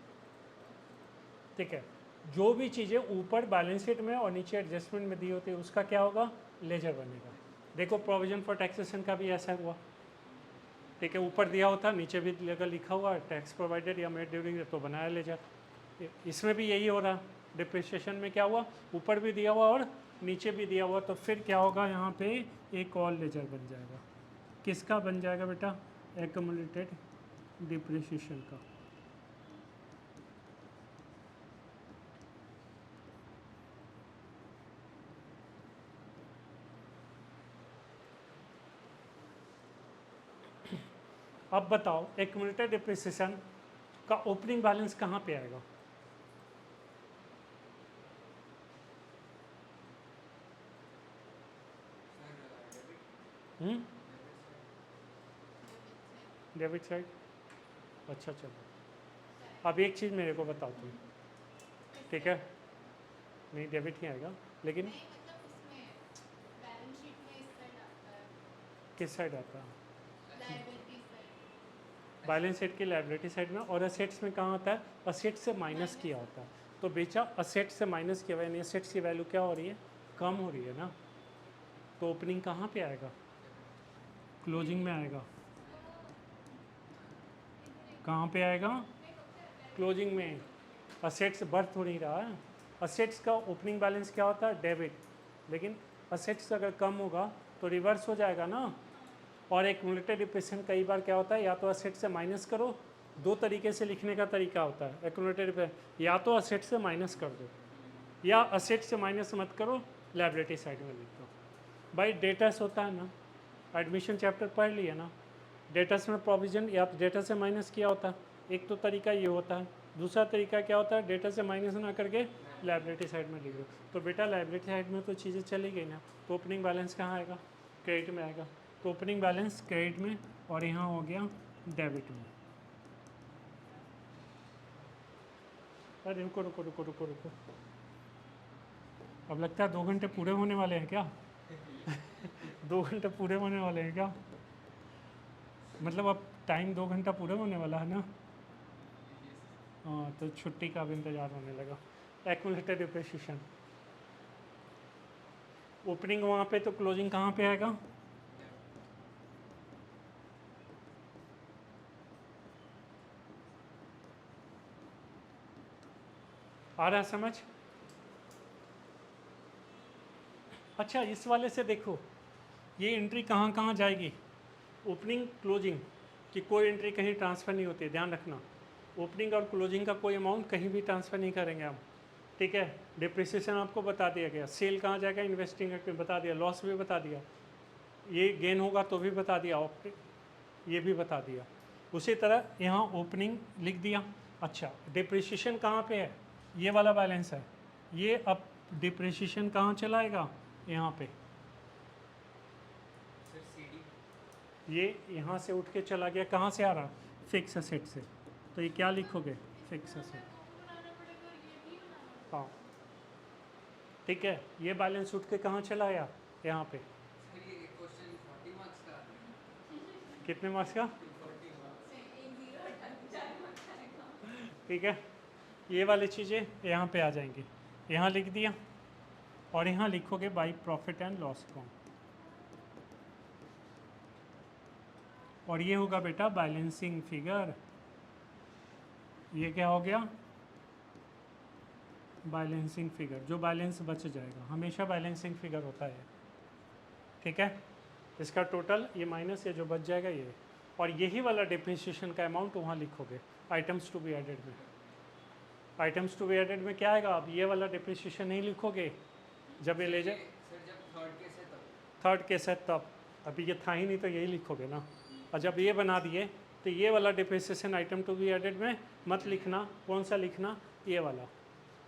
ठीक है, जो भी चीज़ें ऊपर बैलेंस शीट में और नीचे एडजस्टमेंट में दी होती है उसका क्या होगा, लेजर बनेगा। देखो प्रोविजन फॉर टैक्सेशन का भी ऐसा हुआ। ठीक है, ऊपर दिया होता, नीचे भी अगर लिखा हुआ टैक्स प्रोवाइडेड या मेड ड्यूरिंग तो बनाया लेजर। इसमें भी यही हो रहा, डिप्रिसिएशन में क्या हुआ, ऊपर भी दिया हुआ और नीचे भी दिया हुआ, तो फिर क्या होगा यहाँ पे एक और लेजर बन जाएगा। किसका बन जाएगा बेटा, एक्यूमुलेटेड डिप्रिसिएशन का। अब बताओ एक्यूमुलेटेड डिप्रिसिएशन का ओपनिंग बैलेंस कहाँ पे आएगा, सर डेबिट डेबिट साइड। अच्छा चलो, अब एक चीज़ मेरे को बताओ तुम, ठीक है, नहीं डेबिट ही आएगा, लेकिन नहीं मतलब उसमें बैलेंस शीट में इस साइड आता है, किस साइड आता है, लायबिलिटी साइड। बैलेंस शीट की लायबिलिटी साइड में, और असेट्स में कहाँ होता है, असेट से माइनस किया होता है। तो बेचा असेट से माइनस किया हुआ, यानी असेट्स की वैल्यू क्या हो रही है, कम हो रही है ना, तो ओपनिंग कहाँ पे आएगा, क्लोजिंग में आएगा। कहाँ पे आएगा, क्लोजिंग में। असेट्स बर्थ हो नहीं रहा है, असेट्स का ओपनिंग बैलेंस क्या होता है, डेबिट, लेकिन असेट्स अगर कम होगा तो रिवर्स हो जाएगा ना। और एक्यूमुलेटेड डिप्रिसिएशन कई बार क्या होता है, या तो असेट से माइनस करो, दो तरीके से लिखने का तरीका होता है एक्यूमुलेटेड, या तो असेट से माइनस कर दो, या असेट से माइनस मत करो, लायबिलिटी साइड में लिख दो। भाई डेटर्स होता है ना, एडमिशन चैप्टर पढ़ लिया ना, डेटर्स में प्रोविजन या तो डेटा से माइनस किया होता है, एक तो तरीका ये होता है, दूसरा तरीका क्या होता है, डेटा से माइनस ना करके लायबिलिटी साइड में लिख दो। तो बेटा लायबिलिटी साइड में तो चीज़ें चली गई ना, तो ओपनिंग बैलेंस कहाँ आएगा, क्रेडिट में आएगा। तो ओपनिंग बैलेंस क्रेडिट में और यहाँ हो गया डेबिट में। अरे रुको रुको रुको रुको रुको, अब लगता है 2 घंटे पूरे होने वाले हैं क्या? 2 घंटे पूरे होने वाले हैं क्या? मतलब अब टाइम 2 घंटा पूरे होने वाला है ना? हाँ, तो छुट्टी का भी इंतज़ार होने लगा। एक्यूमुलेटेड डिप्रिसिएशन, ओपनिंग वहाँ पे तो क्लोजिंग कहाँ पे आएगा? आ रहा है समझ? अच्छा, इस वाले से देखो, ये एंट्री कहाँ कहाँ जाएगी? ओपनिंग क्लोजिंग की कोई एंट्री कहीं ट्रांसफ़र नहीं होती है, ध्यान रखना। ओपनिंग और क्लोजिंग का कोई अमाउंट कहीं भी ट्रांसफ़र नहीं करेंगे हम, ठीक है। डिप्रिसिएशन आपको बता दिया गया, सेल कहाँ जाएगा, इन्वेस्टिंग में बता दिया, लॉस भी बता दिया, ये गेन होगा तो भी बता दिया, ये भी बता दिया। उसी तरह यहाँ ओपनिंग लिख दिया। अच्छा, डिप्रिसिएशन कहाँ पे है? ये वाला बैलेंस है, ये अब डिप्रिसिएशन कहाँ चलाएगा? यहाँ पे, सर सीडी ये यहाँ से उठ के चला गया, कहाँ से आ रहा? फिक्स असेट से। तो ये क्या लिखोगे? Fix asset. बनाना पड़ेगा और ये भी बनाना हाँ, ठीक है। ये बैलेंस उठ के कहाँ चला गया? यहाँ पे। सर ये क्वेश्चन 40 मार्क्स का आता है। कितने मार्क्स का? 40 मार्क्स। पड़ेगा। एक जीरो हटा के 4 मार्क्स आएगा। ठीक है, ये वाली चीज़ें यहाँ पे आ जाएंगी। यहाँ लिख दिया और यहाँ लिखोगे by profit and loss account, और ये होगा बेटा बैलेंसिंग फिगर। ये क्या हो गया? बैलेंसिंग फिगर, जो बैलेंस बच जाएगा, हमेशा बैलेंसिंग फिगर होता है, ठीक है। इसका टोटल ये माइनस ये जो बच जाएगा ये, और यही वाला डिप्रिसिएशन का अमाउंट वहाँ लिखोगे आइटम्स टू बी एडेड में। आइटम्स टू बी एडेड में क्या आएगा? अब ये वाला डिप्रिसिएशन नहीं लिखोगे, जब ये ले जाए सर जब थर्ड केस है तब। थर्ड केस है तब, अभी ये था ही नहीं तो यही लिखोगे ना। और जब ये बना दिए तो ये वाला depreciation item to be added में मत लिखना। कौन सा लिखना? ये वाला।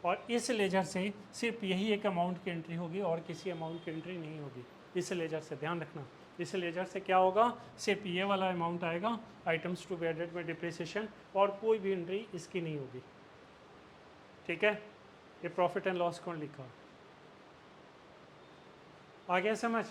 और इस लेजर से सिर्फ यही एक अमाउंट की एंट्री होगी और किसी अमाउंट की एंट्री नहीं होगी इस लेजर से, ध्यान रखना। इस लेजर से क्या होगा? सिर्फ ये वाला अमाउंट आएगा आइटम्स टू बी एडेड में डिप्रिसिएशन, और कोई भी एंट्री इसकी नहीं होगी, ठीक है। ये प्रॉफिट एंड लॉस अकाउंट लिखा, आ गया समझ?